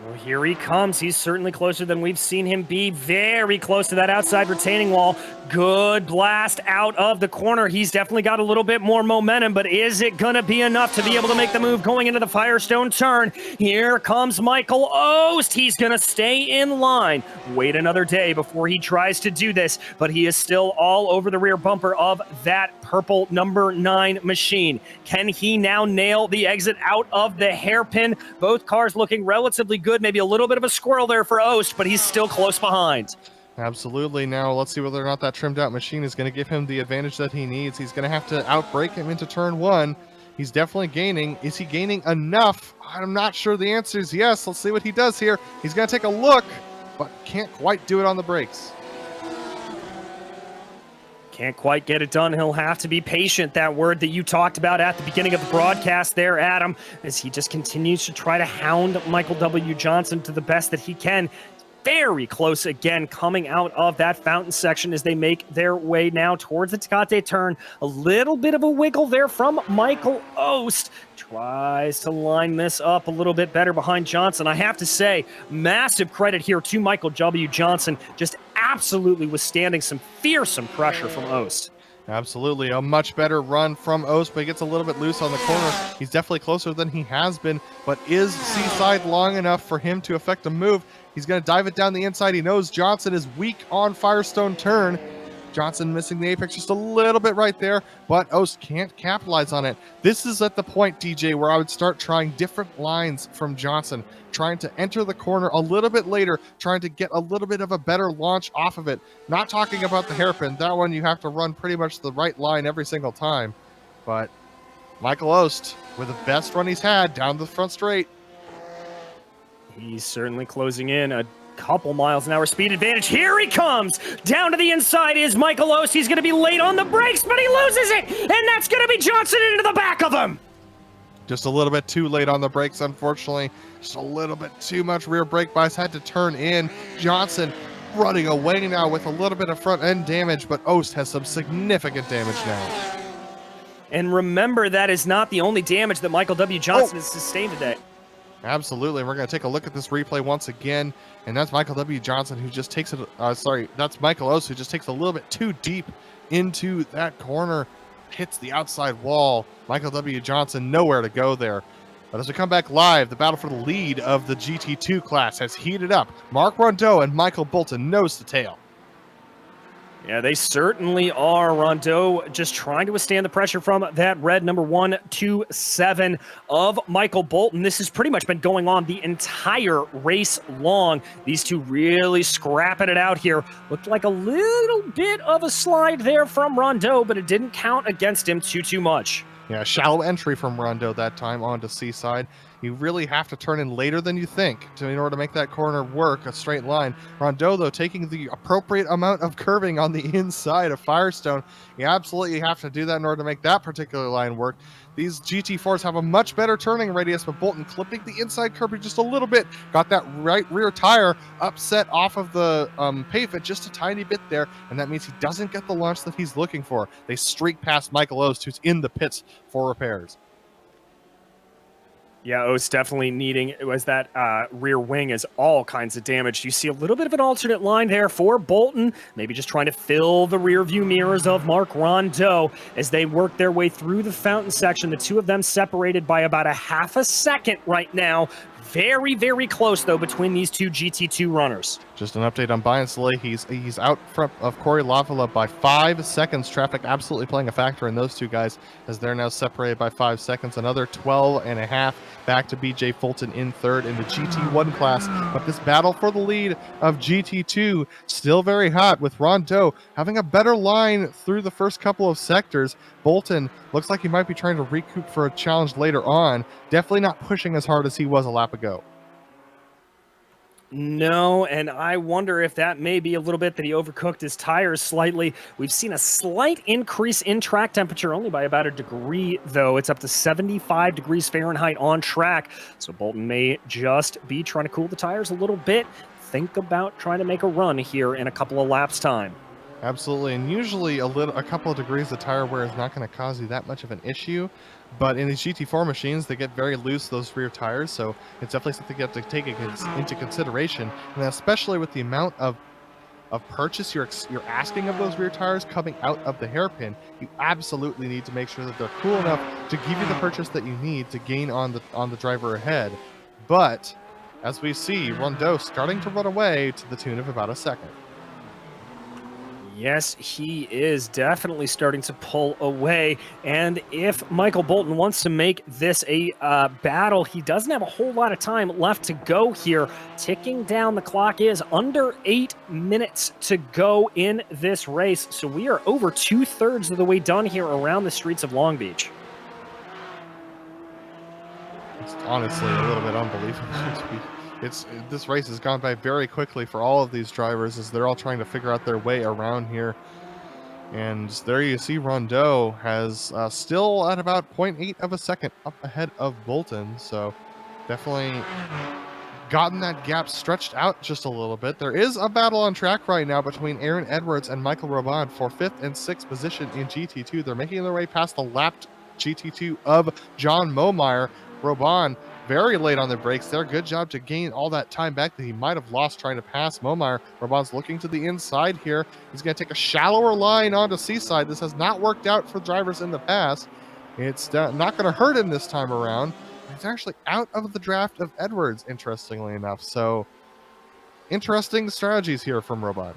Well, here he comes. He's certainly closer than we've seen him be. Very close to that outside retaining wall. Good blast out of the corner. He's definitely got a little bit more momentum, but is it going to be enough to be able to make the move going into the Firestone turn? Here comes Michael Ost. He's going to stay in line. Wait another day before he tries to do this, but he is still all over the rear bumper of that purple number 9 machine. Can he now nail the exit out of the hairpin? Both cars looking relatively good. Maybe a little bit of a squirrel there for Ost, but he's still close behind. Absolutely. Now let's see whether or not that trimmed out machine is going to give him the advantage that he needs. He's going to have to outbrake him into turn one. He's definitely gaining. Is he gaining enough? I'm not sure. The answer is yes. Let's see what he does here. He's going to take a look, but can't quite do it on the brakes. Can't quite get it done. He'll have to be patient, that word that you talked about at the beginning of the broadcast there, Adam, as he just continues to try to hound Michael W. Johnson to the best that he can. Very close again coming out of that fountain section as they make their way now towards the Tecate turn. A little bit of a wiggle there from Michael Ost. Tries to line this up a little bit better behind Johnson. I have to say, massive credit here to Michael W. Johnson, just absolutely withstanding some fearsome pressure from Ost. Absolutely. A much better run from Ost, but he gets a little bit loose on the corner. He's definitely closer than he has been, but is Seaside long enough for him to effect a move? He's going to dive it down the inside. He knows Johnson is weak on Firestone turn. Johnson missing the apex just a little bit right there, but Ost can't capitalize on it. This is at the point, DJ, where I would start trying different lines from Johnson, trying to enter the corner a little bit later, trying to get a little bit of a better launch off of it. Not talking about the hairpin. That one you have to run pretty much the right line every single time. But Michael Ost, with the best run he's had down the front straight. He's certainly closing in a couple miles an hour speed advantage. Here he comes. Down to the inside is Michael Ost. He's going to be late on the brakes, but he loses it. And that's going to be Johnson into the back of him. Just a little bit too late on the brakes, unfortunately. Just a little bit too much rear brake bias. Had to turn in. Johnson running away now with a little bit of front end damage, but Ost has some significant damage now. And remember, that is not the only damage that Michael W. Johnson has sustained today. Absolutely. We're going to take a look at this replay once again. And that's Michael W. Johnson who just takes it. That's Michael Ost who just takes a little bit too deep into that corner. Hits the outside wall. Michael W. Johnson nowhere to go there. But as we come back live, the battle for the lead of the GT2 class has heated up. Mark Rondeau and Michael Bolton nose to tail. Yeah, they certainly are. Rondeau just trying to withstand the pressure from that red number 127 of Michael Bolton. This has pretty much been going on the entire race long. These two really scrapping it out here. Looked like a little bit of a slide there from Rondeau, but it didn't count against him too much. Yeah, shallow entry from Rondeau that time onto Seaside. You really have to turn in later than you think in order to make that corner work, a straight line. Rondeau, though, taking the appropriate amount of curving on the inside of Firestone. You absolutely have to do that in order to make that particular line work. These GT4s have a much better turning radius, but Bolton clipping the inside curbing just a little bit. Got that right rear tire upset off of the pavement just a tiny bit there, and that means he doesn't get the launch that he's looking for. They streak past Michael Ost, who's in the pits for repairs. Yeah, O's definitely needing, as that rear wing is all kinds of damage. You see a little bit of an alternate line there for Bolton, maybe just trying to fill the rear view mirrors of Marc Rondeau as they work their way through the fountain section. The two of them separated by about a half a second right now. Very, very close, though, between these two GT2 runners. Just an update on Brian Saleh. He's out front of Corey Lavala by 5 seconds. Traffic absolutely playing a factor in those two guys as they're now separated by 5 seconds. Another 12 and a half back to BJ Fulton in third in the GT1 class. But this battle for the lead of GT2 still very hot, with Rondeau having a better line through the first couple of sectors. Bolton looks like he might be trying to recoup for a challenge later on. Definitely not pushing as hard as he was a lap ago. No, and I wonder if that may be a little bit that he overcooked his tires slightly. We've seen a slight increase in track temperature, only by about a degree, though. It's up to 75 degrees Fahrenheit on track, so Bolton may just be trying to cool the tires a little bit. Think about trying to make a run here in a couple of laps' time. Absolutely, and usually a couple of degrees of tire wear is not going to cause you that much of an issue, but in these GT4 machines, they get very loose, those rear tires, so it's definitely something you have to take into consideration, and especially with the amount of purchase you're asking of those rear tires coming out of the hairpin, you absolutely need to make sure that they're cool enough to give you the purchase that you need to gain on the driver ahead. But as we see, Rondeau starting to run away to the tune of about a second. Yes, he is definitely starting to pull away. And if Michael Bolton wants to make this a battle, he doesn't have a whole lot of time left to go here. Ticking down the clock is under 8 minutes to go in this race. So we are over 2/3 of the way done here around the streets of Long Beach. It's honestly a little bit unbelievable. This race has gone by very quickly for all of these drivers as they're all trying to figure out their way around here. And there you see Rondeau has still at about 0.8 of a second up ahead of Bolton. So definitely gotten that gap stretched out just a little bit. There is a battle on track right now between Aaron Edwards and Michael Robon for 5th and 6th position in GT2. They're making their way past the lapped GT2 of John Momeyer. Robon very late on the brakes there. Good job to gain all that time back that he might have lost trying to pass Momeyer. Robon's looking to the inside here. He's going to take a shallower line onto Seaside. This has not worked out for drivers in the past. It's not going to hurt him this time around. He's actually out of the draft of Edwards, interestingly enough. So interesting strategies here from Robon.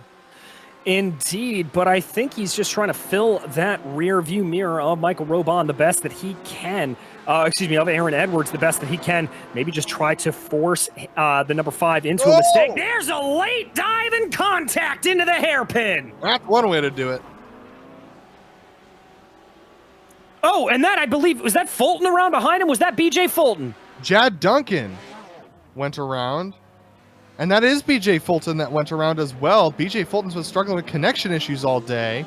Indeed, but I think he's just trying to fill that rear view mirror of Michael Robon the best that he can. Of Aaron Edwards the best that he can. Maybe just try to force the number 5 into a mistake. There's a late dive and contact into the hairpin. That's one way to do it. Oh, and that, I believe, was that Fulton around behind him? Was that BJ Fulton? Jad Duncan went around. And that is BJ Fulton that went around as well. BJ Fulton's been struggling with connection issues all day.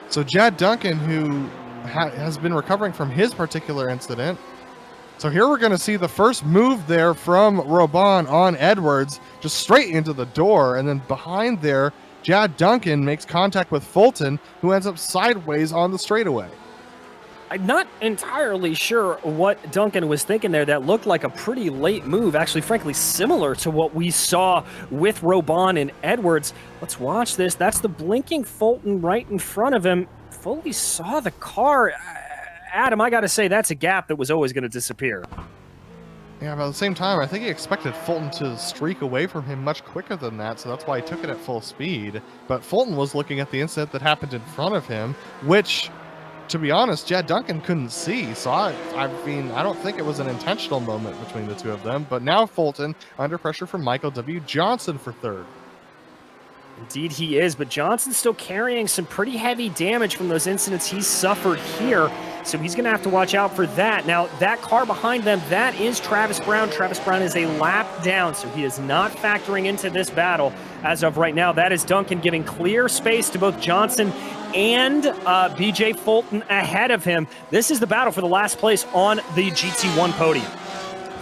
So Jad Duncan, who has been recovering from his particular incident. So here we're going to see the first move there from Robon on Edwards, just straight into the door. And then behind there, Jad Duncan makes contact with Fulton, who ends up sideways on the straightaway. I'm not entirely sure what Duncan was thinking there. That looked like a pretty late move, actually, frankly, similar to what we saw with Robon and Edwards. Let's watch this. That's the blinking Fulton right in front of him. Fully saw the car. Adam, I got to say, that's a gap that was always going to disappear. Yeah, but at the same time, I think he expected Fulton to streak away from him much quicker than that, so that's why he took it at full speed. But Fulton was looking at the incident that happened in front of him, which, to be honest, Jad Duncan couldn't see. So I don't think it was an intentional moment between the two of them. But now Fulton under pressure from Michael W. Johnson for 3rd. Indeed he is, but Johnson's still carrying some pretty heavy damage from those incidents he's suffered here, so he's going to have to watch out for that. Now, that car behind them, that is Travis Brown. Travis Brown is a lap down, so he is not factoring into this battle as of right now. That is Duncan giving clear space to both Johnson and BJ Fulton ahead of him. This is the battle for the last place on the GT1 podium.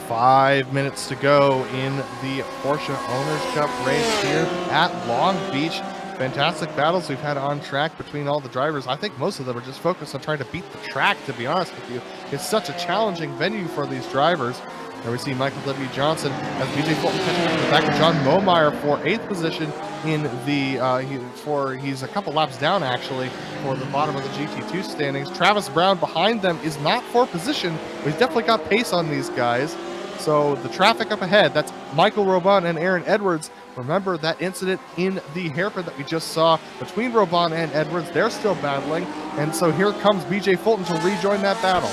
5 minutes to go in the Porsche Owners Cup race here at Long Beach. Fantastic battles we've had on track between all the drivers. I think most of them are just focused on trying to beat the track, to be honest with you. It's such a challenging venue for these drivers. There we see Michael W. Johnson as BJ Fulton catching up to the back of John Momeyer for 8th position in the, he's a couple laps down actually for the bottom of the GT2 standings. Travis Brown behind them is not for position, but he's definitely got pace on these guys. So the traffic up ahead, that's Michael Robon and Aaron Edwards. Remember that incident in the hairpin that we just saw between Robon and Edwards. They're still battling. And so here comes BJ Fulton to rejoin that battle.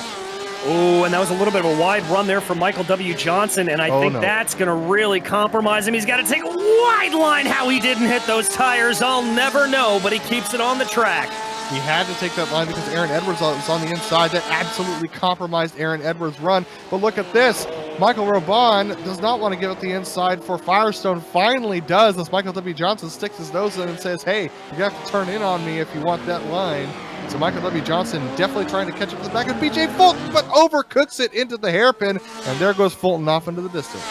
Oh, and that was a little bit of a wide run there for Michael W. Johnson, and I think that's going to really compromise him. He's got to take a wide line. How he didn't hit those tires, I'll never know, but he keeps it on the track. He had to take that line because Aaron Edwards was on the inside. That absolutely compromised Aaron Edwards' run. But look at this. Michael Robon does not want to give it the inside for Firestone. Finally does as Michael W. Johnson sticks his nose in and says, hey, you have to turn in on me if you want that line. So Michael W. Johnson definitely trying to catch up to the back of BJ Fulton, but overcooks it into the hairpin. And there goes Fulton off into the distance.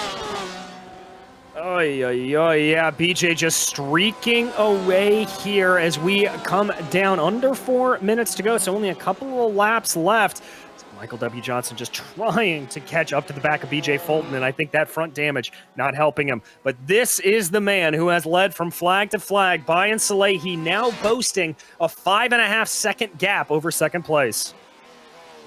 Oh, yeah, BJ just streaking away here as we come down under 4 minutes to go, so only a couple of laps left. Michael W. Johnson just trying to catch up to the back of BJ Fulton, and I think that front damage not helping him. But this is the man who has led from flag to flag. Brian Salehi now boasting a 5.5 second gap over second place.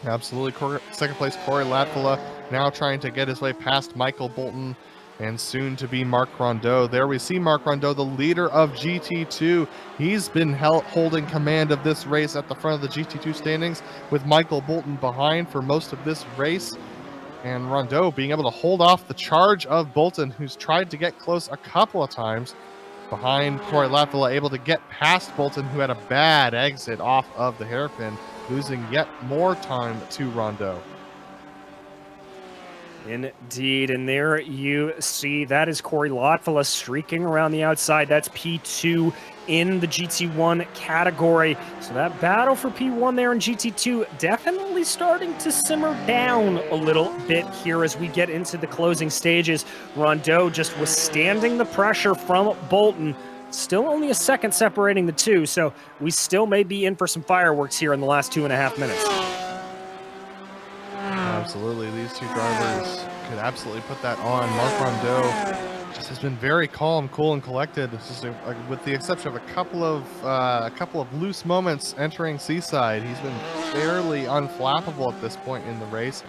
Absolutely. Second place, Corey Latvala, now trying to get his way past Michael Bolton and soon to be Marc Rondeau. There we see Marc Rondeau, the leader of GT2. He's been holding command of this race at the front of the GT2 standings with Michael Bolton behind for most of this race. And Rondeau being able to hold off the charge of Bolton, who's tried to get close a couple of times. Behind Corey Latvala, able to get past Bolton, who had a bad exit off of the hairpin, losing yet more time to Rondeau. Indeed, and there you see that is Corey Latvala streaking around the outside. That's P2 in the GT1 category. So that battle for P1 there in GT2 definitely starting to simmer down a little bit here as we get into the closing stages. Rondeau just withstanding the pressure from Bolton. Still only a second separating the two, so we still may be in for some fireworks here in the last 2.5 minutes. Absolutely, these two drivers could absolutely put that on. Marc Rondeau just has been very calm, cool, and collected. Just with the exception of a couple of loose moments entering Seaside, he's been fairly unflappable at this point in the race.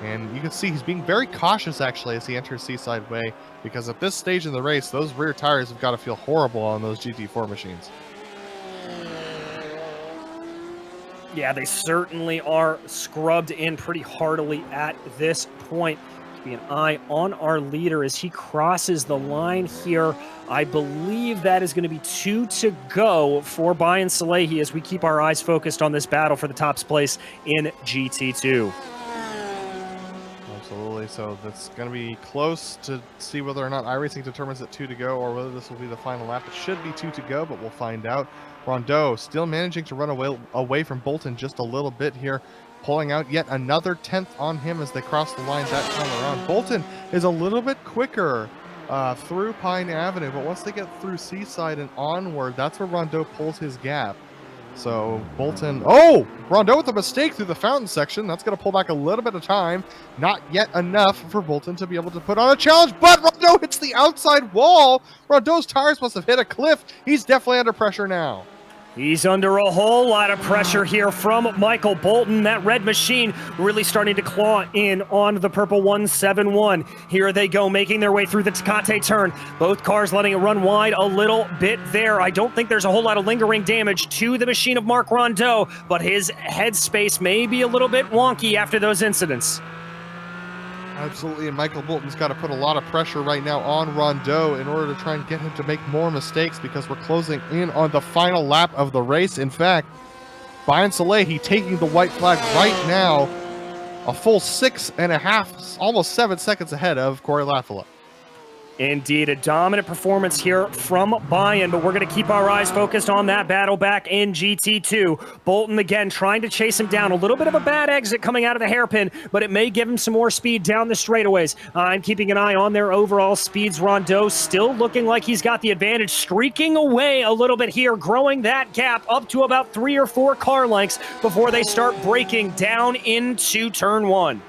And you can see he's being very cautious actually as he enters Seaside Way, because at this stage in the race, those rear tires have got to feel horrible on those GT4 machines. Yeah, they certainly are scrubbed in pretty heartily at this point. Keeping an eye on our leader as he crosses the line here. I believe that is going to be 2 to go for Brian Salehi as we keep our eyes focused on this battle for the top place in GT2. Absolutely, so that's going to be close to see whether or not iRacing determines that 2 to go or whether this will be the final lap. It should be 2 to go, but we'll find out. Rondeau still managing to run away from Bolton just a little bit here, pulling out yet another 10th on him as they cross the line that time around. Bolton is a little bit quicker through Pine Avenue, but once they get through Seaside and onward, that's where Rondeau pulls his gap. So Bolton, Rondeau with a mistake through the fountain section. That's going to pull back a little bit of time. Not yet enough for Bolton to be able to put on a challenge, but Rondeau hits the outside wall. Rondeau's tires must have hit a cliff. He's definitely under pressure now. He's under a whole lot of pressure here from Michael Bolton. That red machine really starting to claw in on the purple 171. Here they go, making their way through the Tecate turn. Both cars letting it run wide a little bit there. I don't think there's a whole lot of lingering damage to the machine of Marc Rondeau, but his headspace may be a little bit wonky after those incidents. Absolutely, and Michael Bolton's got to put a lot of pressure right now on Rondeau in order to try and get him to make more mistakes because we're closing in on the final lap of the race. In fact, Brian Salehi taking the white flag right now, a full 6.5, almost 7 seconds ahead of Corey Lafayette. Indeed, a dominant performance here from Bayern, but we're going to keep our eyes focused on that battle back in GT2. Bolton again trying to chase him down. A little bit of a bad exit coming out of the hairpin, but it may give him some more speed down the straightaways. I'm keeping an eye on their overall speeds. Rondeau still looking like he's got the advantage, streaking away a little bit here, growing that gap up to about 3 or 4 car lengths before they start breaking down into turn 1.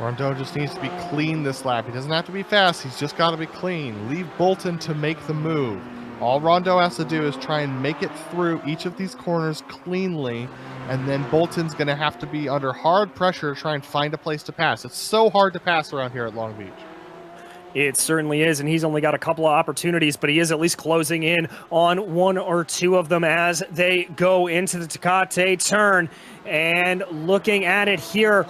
Rondeau just needs to be clean this lap. He doesn't have to be fast. He's just got to be clean. Leave Bolton to make the move. All Rondeau has to do is try and make it through each of these corners cleanly, and then Bolton's going to have to be under hard pressure to try and find a place to pass. It's so hard to pass around here at Long Beach. It certainly is, and he's only got a couple of opportunities, but he is at least closing in on 1 or 2 of them as they go into the Tecate turn. And looking at it here,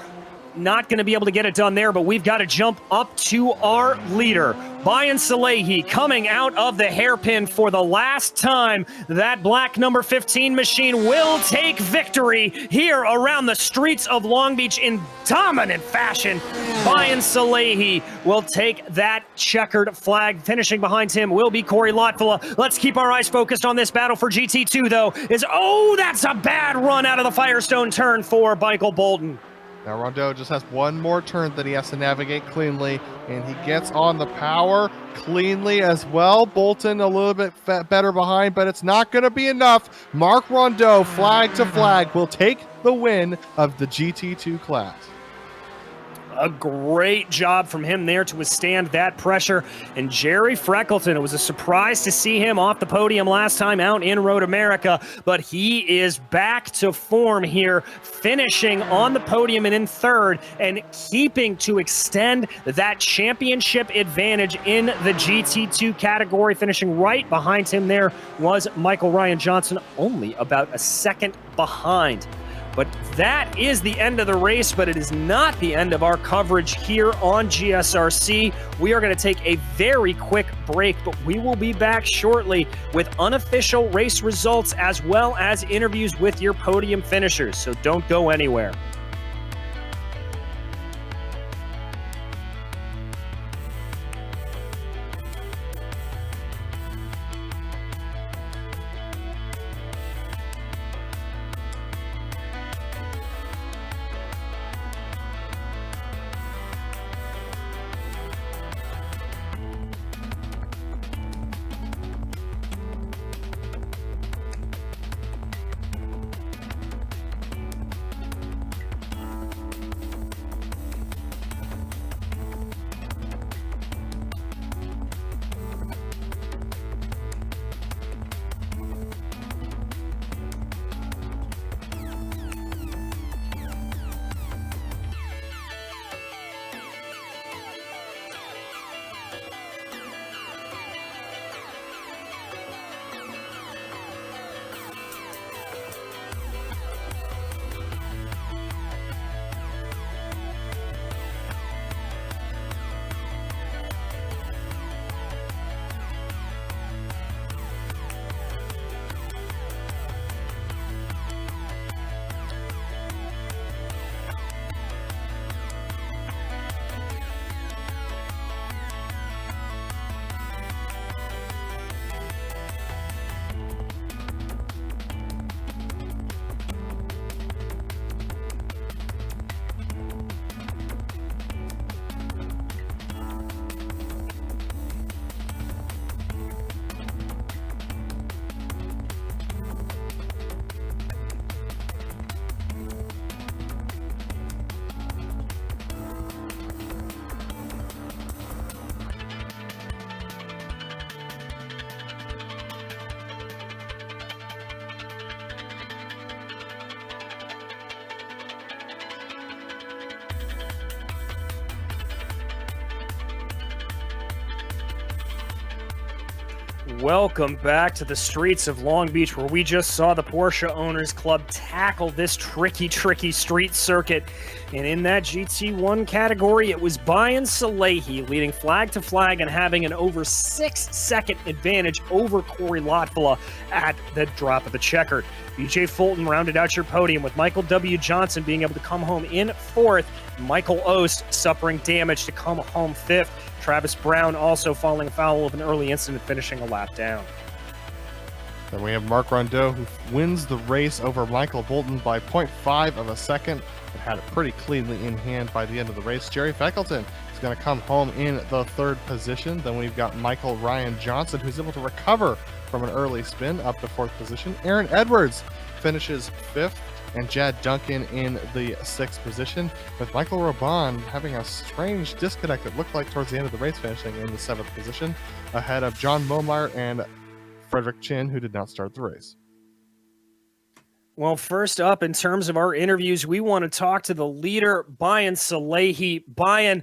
not going to be able to get it done there, but we've got to jump up to our leader. Brian Salehi coming out of the hairpin for the last time. That black number 15 machine will take victory here around the streets of Long Beach in dominant fashion. Brian Salehi will take that checkered flag. Finishing behind him will be Corey Lotfula. Let's keep our eyes focused on this battle for GT2, though. That's a bad run out of the Firestone turn for Michael Bolton. Now Rondeau just has one more turn that he has to navigate cleanly, and he gets on the power cleanly as well. Bolton a little bit better behind, but it's not going to be enough. Mark Rondeau, flag to flag, will take the win of the GT2 class. A great job from him there to withstand that pressure. And Jerry Freckleton, it was a surprise to see him off the podium last time out in Road America, but he is back to form here, finishing on the podium and in third and keeping to extend that championship advantage in the GT2 category. Finishing right behind him there was Michael Ryan Johnson, only about a second behind. But that is the end of the race, but it is not the end of our coverage here on GSRC. We are going to take a very quick break, but we will be back shortly with unofficial race results as well as interviews with your podium finishers. So don't go anywhere. Welcome back to the streets of Long Beach, where we just saw the Porsche Owners Club tackle this tricky street circuit. And in that GT1 category, it was Brian Salehi leading flag to flag and having an over 6-second advantage over Corey Lotfula at the drop of the checkered. BJ Fulton rounded out your podium with Michael W. Johnson being able to come home in fourth, Michael Ost suffering damage to come home fifth. Travis Brown also falling foul of an early incident, finishing a lap down. Then we have Mark Rondeau, who wins the race over Michael Bolton by 0.5 of a second and had it pretty cleanly in hand by the end of the race. Jerry Feckleton is going to come home in the third position. Then we've got Michael Ryan Johnson, who's able to recover from an early spin up to fourth position. Aaron Edwards finishes fifth, and Jad Duncan in the sixth position, with Michael Raban having a strange disconnect, it looked like, towards the end of the race, finishing in the seventh position, ahead of John Momeyer and Frederick Chin, who did not start the race. Well, first up, in terms of our interviews, we want to talk to the leader, Brian Salehi. Brian,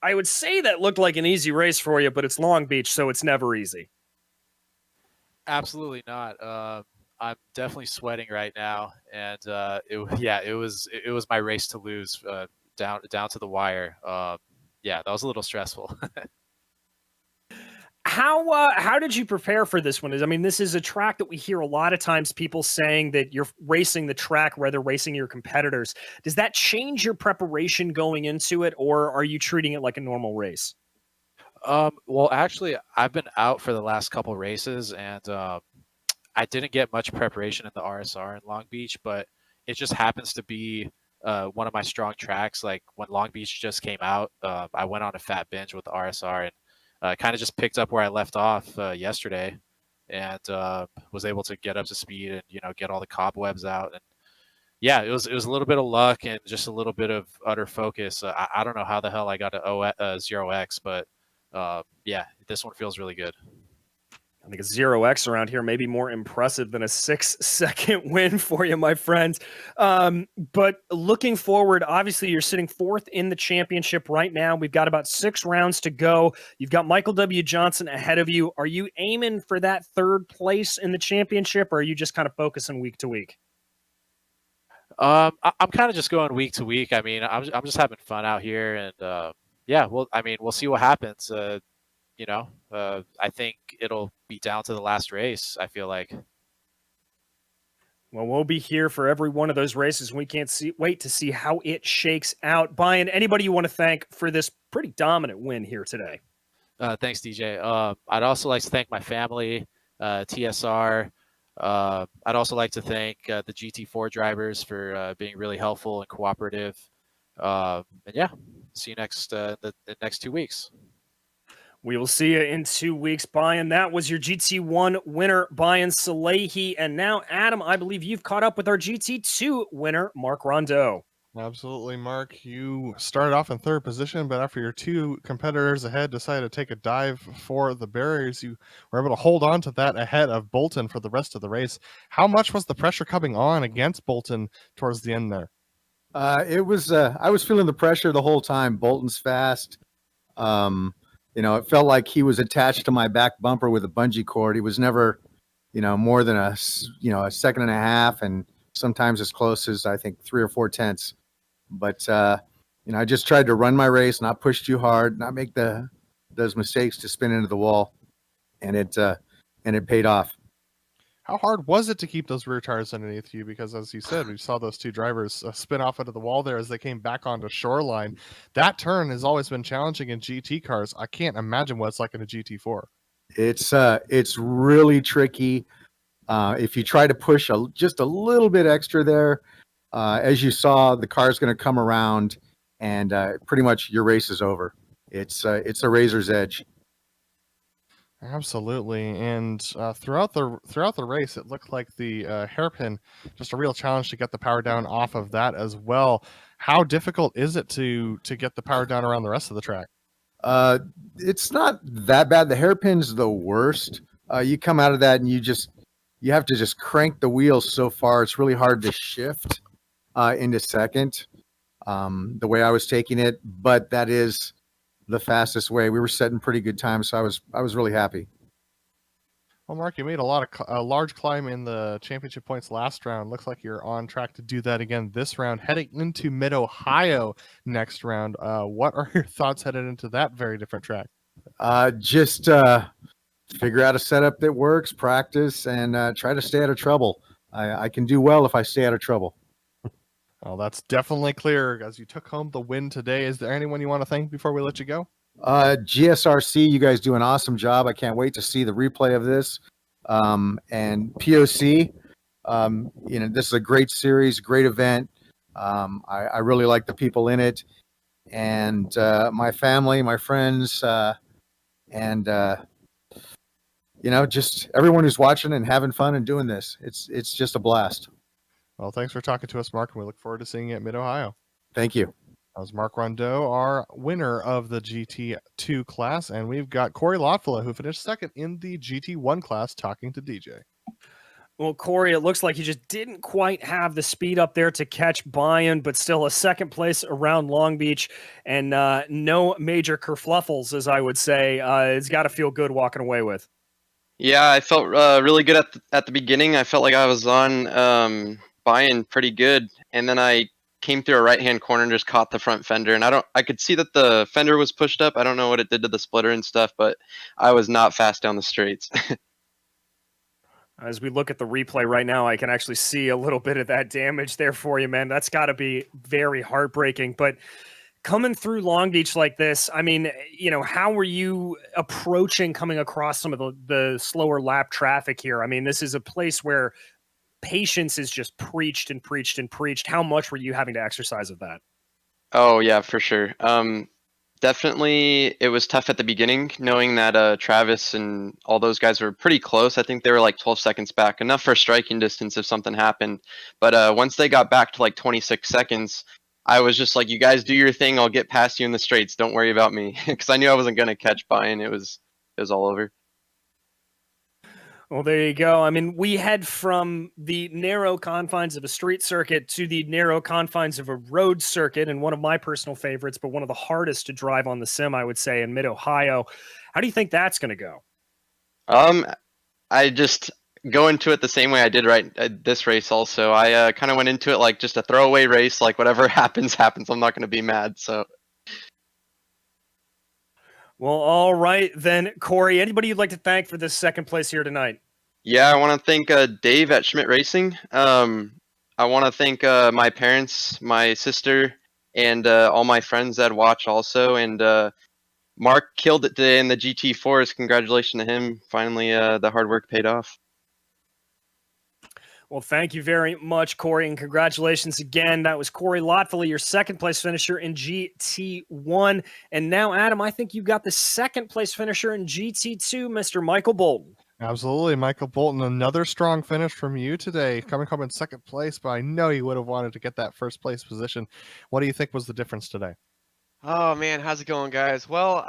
I would say that looked like an easy race for you, but it's Long Beach, so it's never easy. Absolutely not. I'm definitely sweating right now, and it was my race to lose, down to the wire. That was a little stressful. How did you prepare for this one? I mean, this is a track that we hear a lot of times people saying that you're racing the track rather racing your competitors. Does that change your preparation going into it, or are you treating it like a normal race? Well, actually, I've been out for the last couple races, and I didn't get much preparation in the RSR in Long Beach, but it just happens to be one of my strong tracks. Like when Long Beach just came out, I went on a fat binge with the RSR and kind of just picked up where I left off yesterday, and was able to get up to speed and get all the cobwebs out. And yeah, it was a little bit of luck and just a little bit of utter focus. I don't know how the hell I got to 0x, but this one feels really good. I think a 0x around here may be more impressive than a 6-second win for you, my friends. But looking forward, obviously you're sitting fourth in the championship right now. We've got about 6 rounds to go. You've got Michael W. Johnson ahead of you. Are you aiming for that third place in the championship, or are you just kind of focusing week to week? I'm kind of just going week to week. I mean, I'm just having fun out here, and we'll see what happens. I think it'll be down to the last race, I feel like. Well, we'll be here for every one of those races. We can't wait to see how it shakes out. Brian, anybody you want to thank for this pretty dominant win here today? Thanks, DJ. I'd also like to thank my family, TSR. I'd also like to thank the GT4 drivers for being really helpful and cooperative. See you the next 2 weeks. We will see you in 2 weeks, Brian. That was your GT1 winner, Brian Salehi. And now, Adam, I believe you've caught up with our GT2 winner, Mark Rondeau. Absolutely, Mark. You started off in third position, but after your 2 competitors ahead decided to take a dive for the barriers, you were able to hold on to that ahead of Bolton for the rest of the race. How much was the pressure coming on against Bolton towards the end there? I was feeling the pressure the whole time. Bolton's fast. It felt like he was attached to my back bumper with a bungee cord. He was never, more than a second and a half, and sometimes as close as, I think, 3 or 4 tenths. But, I just tried to run my race, not push too hard, not make those mistakes to spin into the wall. And it paid off. How hard was it to keep those rear tires underneath you? Because as you said, we saw those 2 drivers spin off into the wall there as they came back onto shoreline. That turn has always been challenging in GT cars. I can't imagine what it's like in a GT4. It's really tricky. If you try to push just a little bit extra there, as you saw, the car's going to come around, and pretty much your race is over. It's a razor's edge. Absolutely, and throughout the race, it looked like the hairpin, just a real challenge to get the power down off of that as well. How difficult is it to get the power down around the rest of the track? It's not that bad. The hairpin's the worst. You come out of that and you have to just crank the wheels so far. It's really hard to shift into second, the way I was taking it, but that is the fastest way. We were setting pretty good times, so I was really happy. Well, Mark, you made a large climb in the championship points last round. Looks like you're on track to do that again this round, heading into Mid-Ohio next round. What are your thoughts headed into that very different track? Just figure out a setup that works, practice, and try to stay out of trouble. I can do well if I stay out of trouble. Well, that's definitely clear as you took home the win today. Is there anyone you want to thank before we let you go? GSRC, you guys do an awesome job. I can't wait to see the replay of this. And POC, this is a great series, great event. I really like the people in it, and my family, my friends, and just everyone who's watching and having fun and doing this. It's just a blast. Well, thanks for talking to us, Mark, and we look forward to seeing you at Mid-Ohio. Thank you. That was Mark Rondeau, our winner of the GT2 class, and we've got Corey Lotfula, who finished second in the GT1 class, talking to DJ. Well, Corey, it looks like you just didn't quite have the speed up there to catch Bayern, but still a second place around Long Beach and no major kerfluffles, as I would say. It's got to feel good walking away with. Yeah, I felt really good at the beginning. I felt like I was on Bayern pretty good, and then I came through a right-hand corner and just caught the front fender, and I could see that the fender was pushed up. I don't know what it did to the splitter and stuff, but I was not fast down the straights. As we look at the replay right now, I can actually see a little bit of that damage there for you, man. That's got to be very heartbreaking. But coming through Long Beach like this, I mean, how were you approaching coming across some of the slower lap traffic here? I mean, this is a place where patience is just preached and preached and preached. How much were you having to exercise of that? Oh, yeah, for sure. Definitely, it was tough at the beginning, knowing that Travis and all those guys were pretty close. I think they were like 12 seconds back, enough for striking distance if something happened. But once they got back to like 26 seconds, I was just like, you guys do your thing. I'll get past you in the straights. Don't worry about me. Because I knew I wasn't going to catch Bayern. It was all over. Well, there you go. I mean, we head from the narrow confines of a street circuit to the narrow confines of a road circuit, and one of my personal favorites, but one of the hardest to drive on the sim, I would say, in Mid-Ohio. How do you think that's going to go? I just go into it the same way I did this race also. I kind of went into it like just a throwaway race, like whatever happens, happens. I'm not going to be mad, so... Well, all right then, Corey. Anybody you'd like to thank for this second place here tonight? Yeah, I want to thank Dave at Schmidt Racing. I want to thank my parents, my sister, and all my friends that watch also. And Mark killed it today in the GT4s. Congratulations to him. Finally, the hard work paid off. Well, thank you very much, Corey, and congratulations again. That was Corey Lotfula, your second place finisher in GT1. And now, Adam, I think you've got the second place finisher in GT2, Mr. Michael Bolton. Absolutely, Michael Bolton. Another strong finish from you today, coming home in second place, but I know you would have wanted to get that first place position. What do you think was the difference today? Oh, man, how's it going, guys? Well,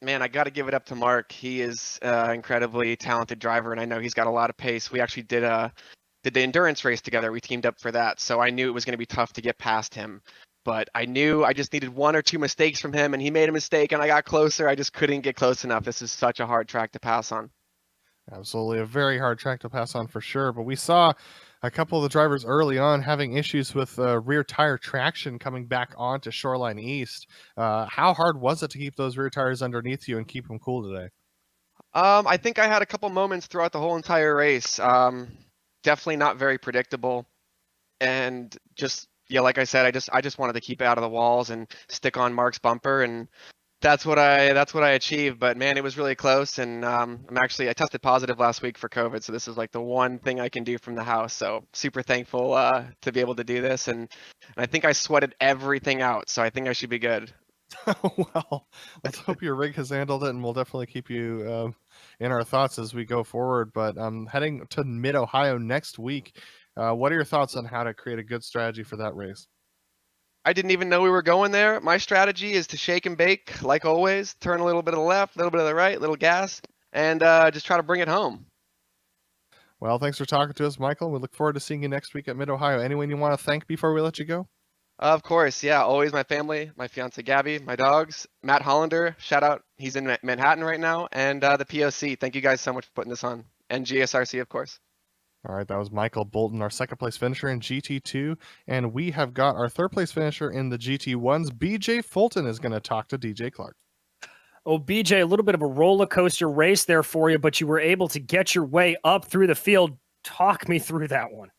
man, I got to give it up to Mark. He is an incredibly talented driver, and I know he's got a lot of pace. We actually did the endurance race together. We teamed up for that, so I knew it was going to be tough to get past him. But I knew I just needed one or two mistakes from him, and he made a mistake, and I got closer. I just couldn't get close enough. This is such a hard track to pass on. Absolutely, a very hard track to pass on for sure. But we saw a couple of the drivers early on having issues with rear tire traction coming back onto Shoreline East. How hard was it to keep those rear tires underneath you and keep them cool today? I think I had a couple moments throughout the whole entire race. Definitely not very predictable, and just like I said, I just wanted to keep it out of the walls and stick on Mark's bumper, and that's what I achieved. But man, it was really close, and I tested positive last week for COVID, so this is like the one thing I can do from the house. So super thankful to be able to do this, and I think I sweated everything out, so I think I should be good. Well, let's hope your rig has handled it, and we'll definitely keep you in our thoughts as we go forward. But heading to Mid-Ohio next week, what are your thoughts on how to create a good strategy for that race? I didn't even know we were going there. My strategy is to shake and bake, like always. Turn a little bit of the left, a little bit of the right, little gas, and just try to bring it home. Well, thanks for talking to us, Michael. We look forward to seeing you next week at Mid-Ohio. Anyone you want to thank before we let you go? Of course, yeah. Always my family, my fiance Gabby, my dogs, Matt Hollander. Shout out. He's in Manhattan right now, and the POC. Thank you guys so much for putting this on, and GSRC, of course. All right, that was Michael Bolton, our second place finisher in GT2. And we have got our third place finisher in the GT1s. BJ Fulton is going to talk to DJ Clark. Oh, BJ, a little bit of a roller coaster race there for you, but you were able to get your way up through the field. Talk me through that one.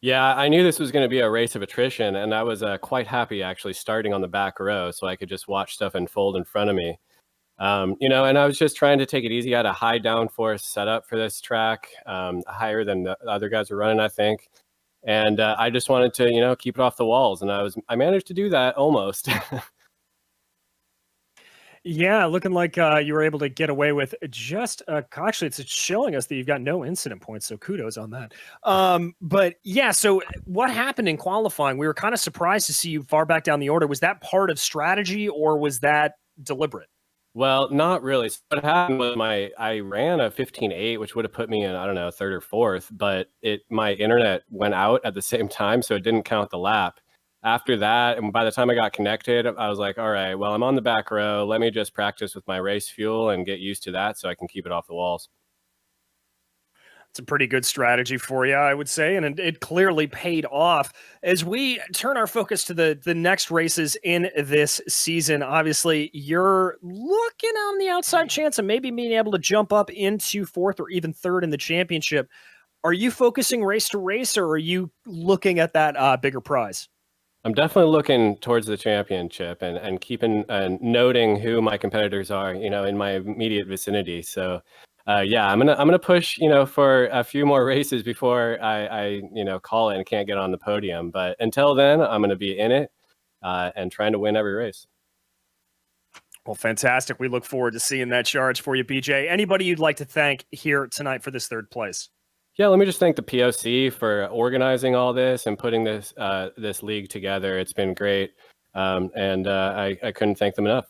Yeah, I knew this was going to be a race of attrition, and I was quite happy actually starting on the back row so I could just watch stuff unfold in front of me. And I was just trying to take it easy. I had a high downforce setup for this track, higher than the other guys were running, I think. And I just wanted to, keep it off the walls, and I managed to do that almost. Yeah, looking like you were able to get away with just actually, it's showing us that you've got no incident points, so kudos on that. But yeah, so what happened in qualifying? We were kind of surprised to see you far back down the order. Was that part of strategy or was that deliberate? Well, not really. So what happened was I ran a 15.8, which would have put me in, I don't know, third or fourth, but my internet went out at the same time, so it didn't count the lap. After that, and by the time I got connected, I was like, all right, well, I'm on the back row. Let me just practice with my race fuel and get used to that so I can keep it off the walls. It's a pretty good strategy for you, I would say, and it clearly paid off. As we turn our focus to the next races in this season, obviously, you're looking on the outside chance of maybe being able to jump up into fourth or even third in the championship. Are you focusing race to race, or are you looking at that bigger prize? I'm definitely looking towards the championship and keeping noting who my competitors are, in my immediate vicinity. So, yeah, I'm gonna push, for a few more races before I call it and can't get on the podium. But until then, I'm gonna be in it and trying to win every race. Well, fantastic. We look forward to seeing that charge for you, BJ. Anybody you'd like to thank here tonight for this third place? Yeah, let me just thank the POC for organizing all this and putting this league together. It's been great, and I couldn't thank them enough.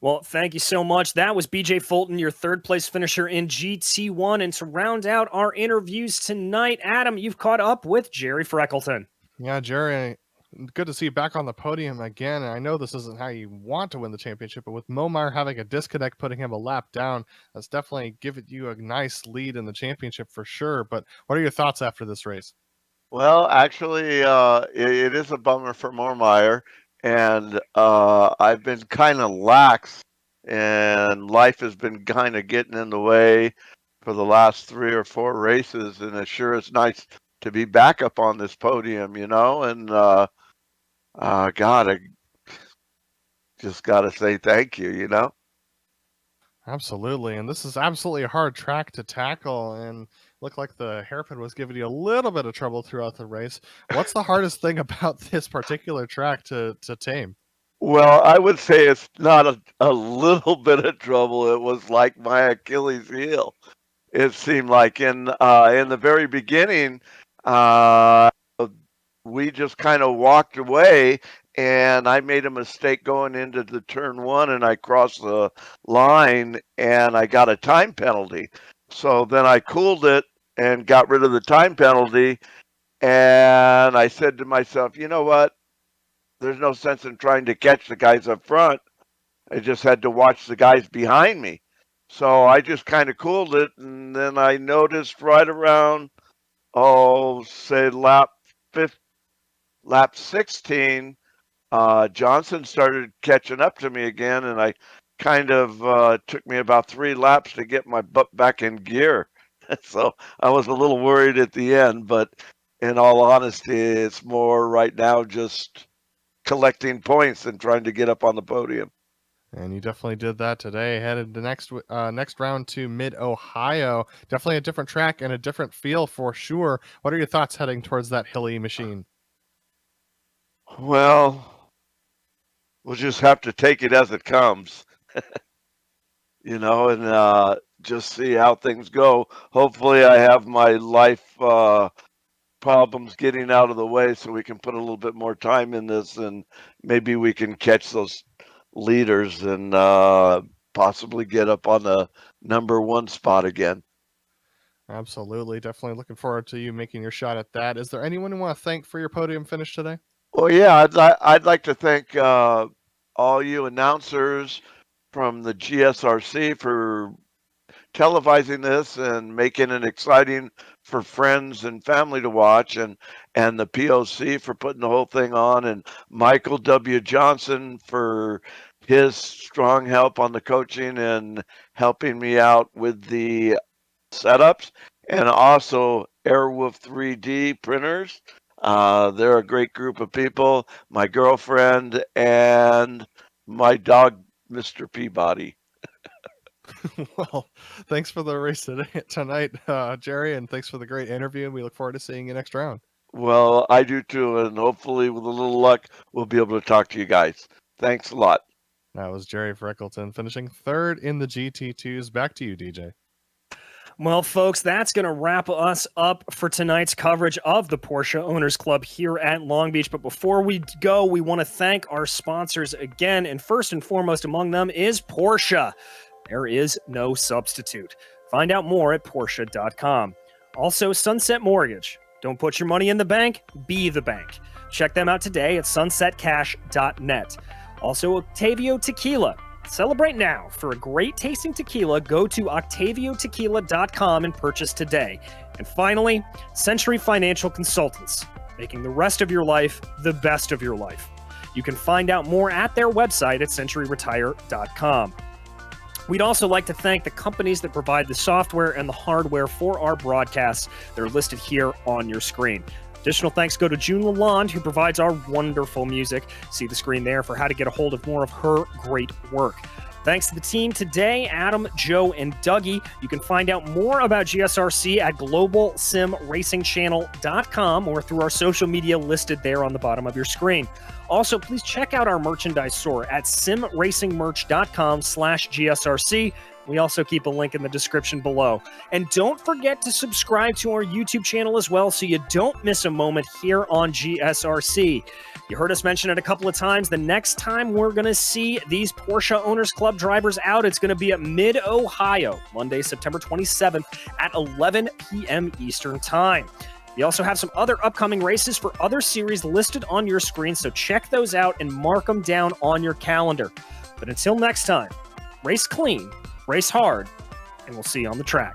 Well, thank you so much. That was BJ Fulton, your third place finisher in GT1. And to round out our interviews tonight, Adam, you've caught up with Jerry Freckleton. Yeah, Jerry, good to see you back on the podium again. And I know this isn't how you want to win the championship, but with Momar having a disconnect, putting him a lap down, that's definitely given you a nice lead in the championship for sure. But what are your thoughts after this race? Well, actually, it is a bummer for Mormeyer, and I've been kind of lax, and life has been kind of getting in the way for the last 3 or 4 races, and it sure is nice to be back up on this podium, and God, I just got to say thank you, Absolutely, and this is absolutely a hard track to tackle, and looked like the hairpin was giving you a little bit of trouble throughout the race. What's the hardest thing about this particular track to tame? Well, I would say it's not a little bit of trouble. It was like my Achilles heel. It seemed like in the very beginning, we just kind of walked away, and I made a mistake going into the turn 1, and I crossed the line, and I got a time penalty. So then I cooled it and got rid of the time penalty, and I said to myself, you know what? There's no sense in trying to catch the guys up front. I just had to watch the guys behind me. So I just kind of cooled it, and then I noticed right around, say lap 16, Johnson started catching up to me again, and I kind of took me about 3 laps to get my butt back in gear. So I was a little worried at the end, but in all honesty, it's more right now just collecting points and trying to get up on the podium. And you definitely did that today. Headed the next round to Mid-Ohio. Definitely a different track and a different feel for sure. What are your thoughts heading towards that hilly machine? Well, we'll just have to take it as it comes, and just see how things go. Hopefully I have my life problems getting out of the way so we can put a little bit more time in this, and maybe we can catch those leaders and possibly get up on the number 1 spot again. Absolutely. Definitely looking forward to you making your shot at that. Is there anyone you want to thank for your podium finish today? Well, yeah, I'd like to thank all you announcers from the GSRC for televising this and making it exciting for friends and family to watch, and the POC for putting the whole thing on, and Michael W. Johnson for his strong help on the coaching and helping me out with the setups, and also Airwolf 3D printers. They're a great group of people. My girlfriend and my dog, Mr. Peabody. Well, thanks for the race tonight, Jerry, and thanks for the great interview. And we look forward to seeing you next round. Well, I do too, and hopefully with a little luck, we'll be able to talk to you guys. Thanks a lot. That was Jerry Freckleton finishing third in the GT2s. Back to you, DJ. Well, folks, that's going to wrap us up for tonight's coverage of the Porsche Owners Club here at Long Beach. But before we go, we want to thank our sponsors again. And first and foremost among them is Porsche. There is no substitute. Find out more at Porsche.com. Also, Sunset Mortgage. Don't put your money in the bank, be the bank. Check them out today at sunsetcash.net. Also, Octavio Tequila. Celebrate now. For a great tasting tequila, go to octaviotequila.com and purchase today. And finally, Century Financial Consultants, making the rest of your life the best of your life. You can find out more at their website at centuryretire.com. We'd also like to thank the companies that provide the software and the hardware for our broadcasts. They're listed here on your screen. Additional thanks go to June Lalonde, who provides our wonderful music. See the screen there for how to get a hold of more of her great work. Thanks to the team today, Adam, Joe, and Dougie. You can find out more about GSRC at Global SimRacing Channel.com or through our social media listed there on the bottom of your screen. Also, please check out our merchandise store at simracingmerch.com/GSRC. We also keep a link in the description below. And don't forget to subscribe to our YouTube channel as well so you don't miss a moment here on GSRC. You heard us mention it a couple of times. The next time we're going to see these Porsche Owners Club drivers out, it's going to be at Mid-Ohio, Monday, September 27th at 11 p.m. Eastern Time. We also have some other upcoming races for other series listed on your screen, so check those out and mark them down on your calendar. But until next time, race clean, race hard, and we'll see you on the track.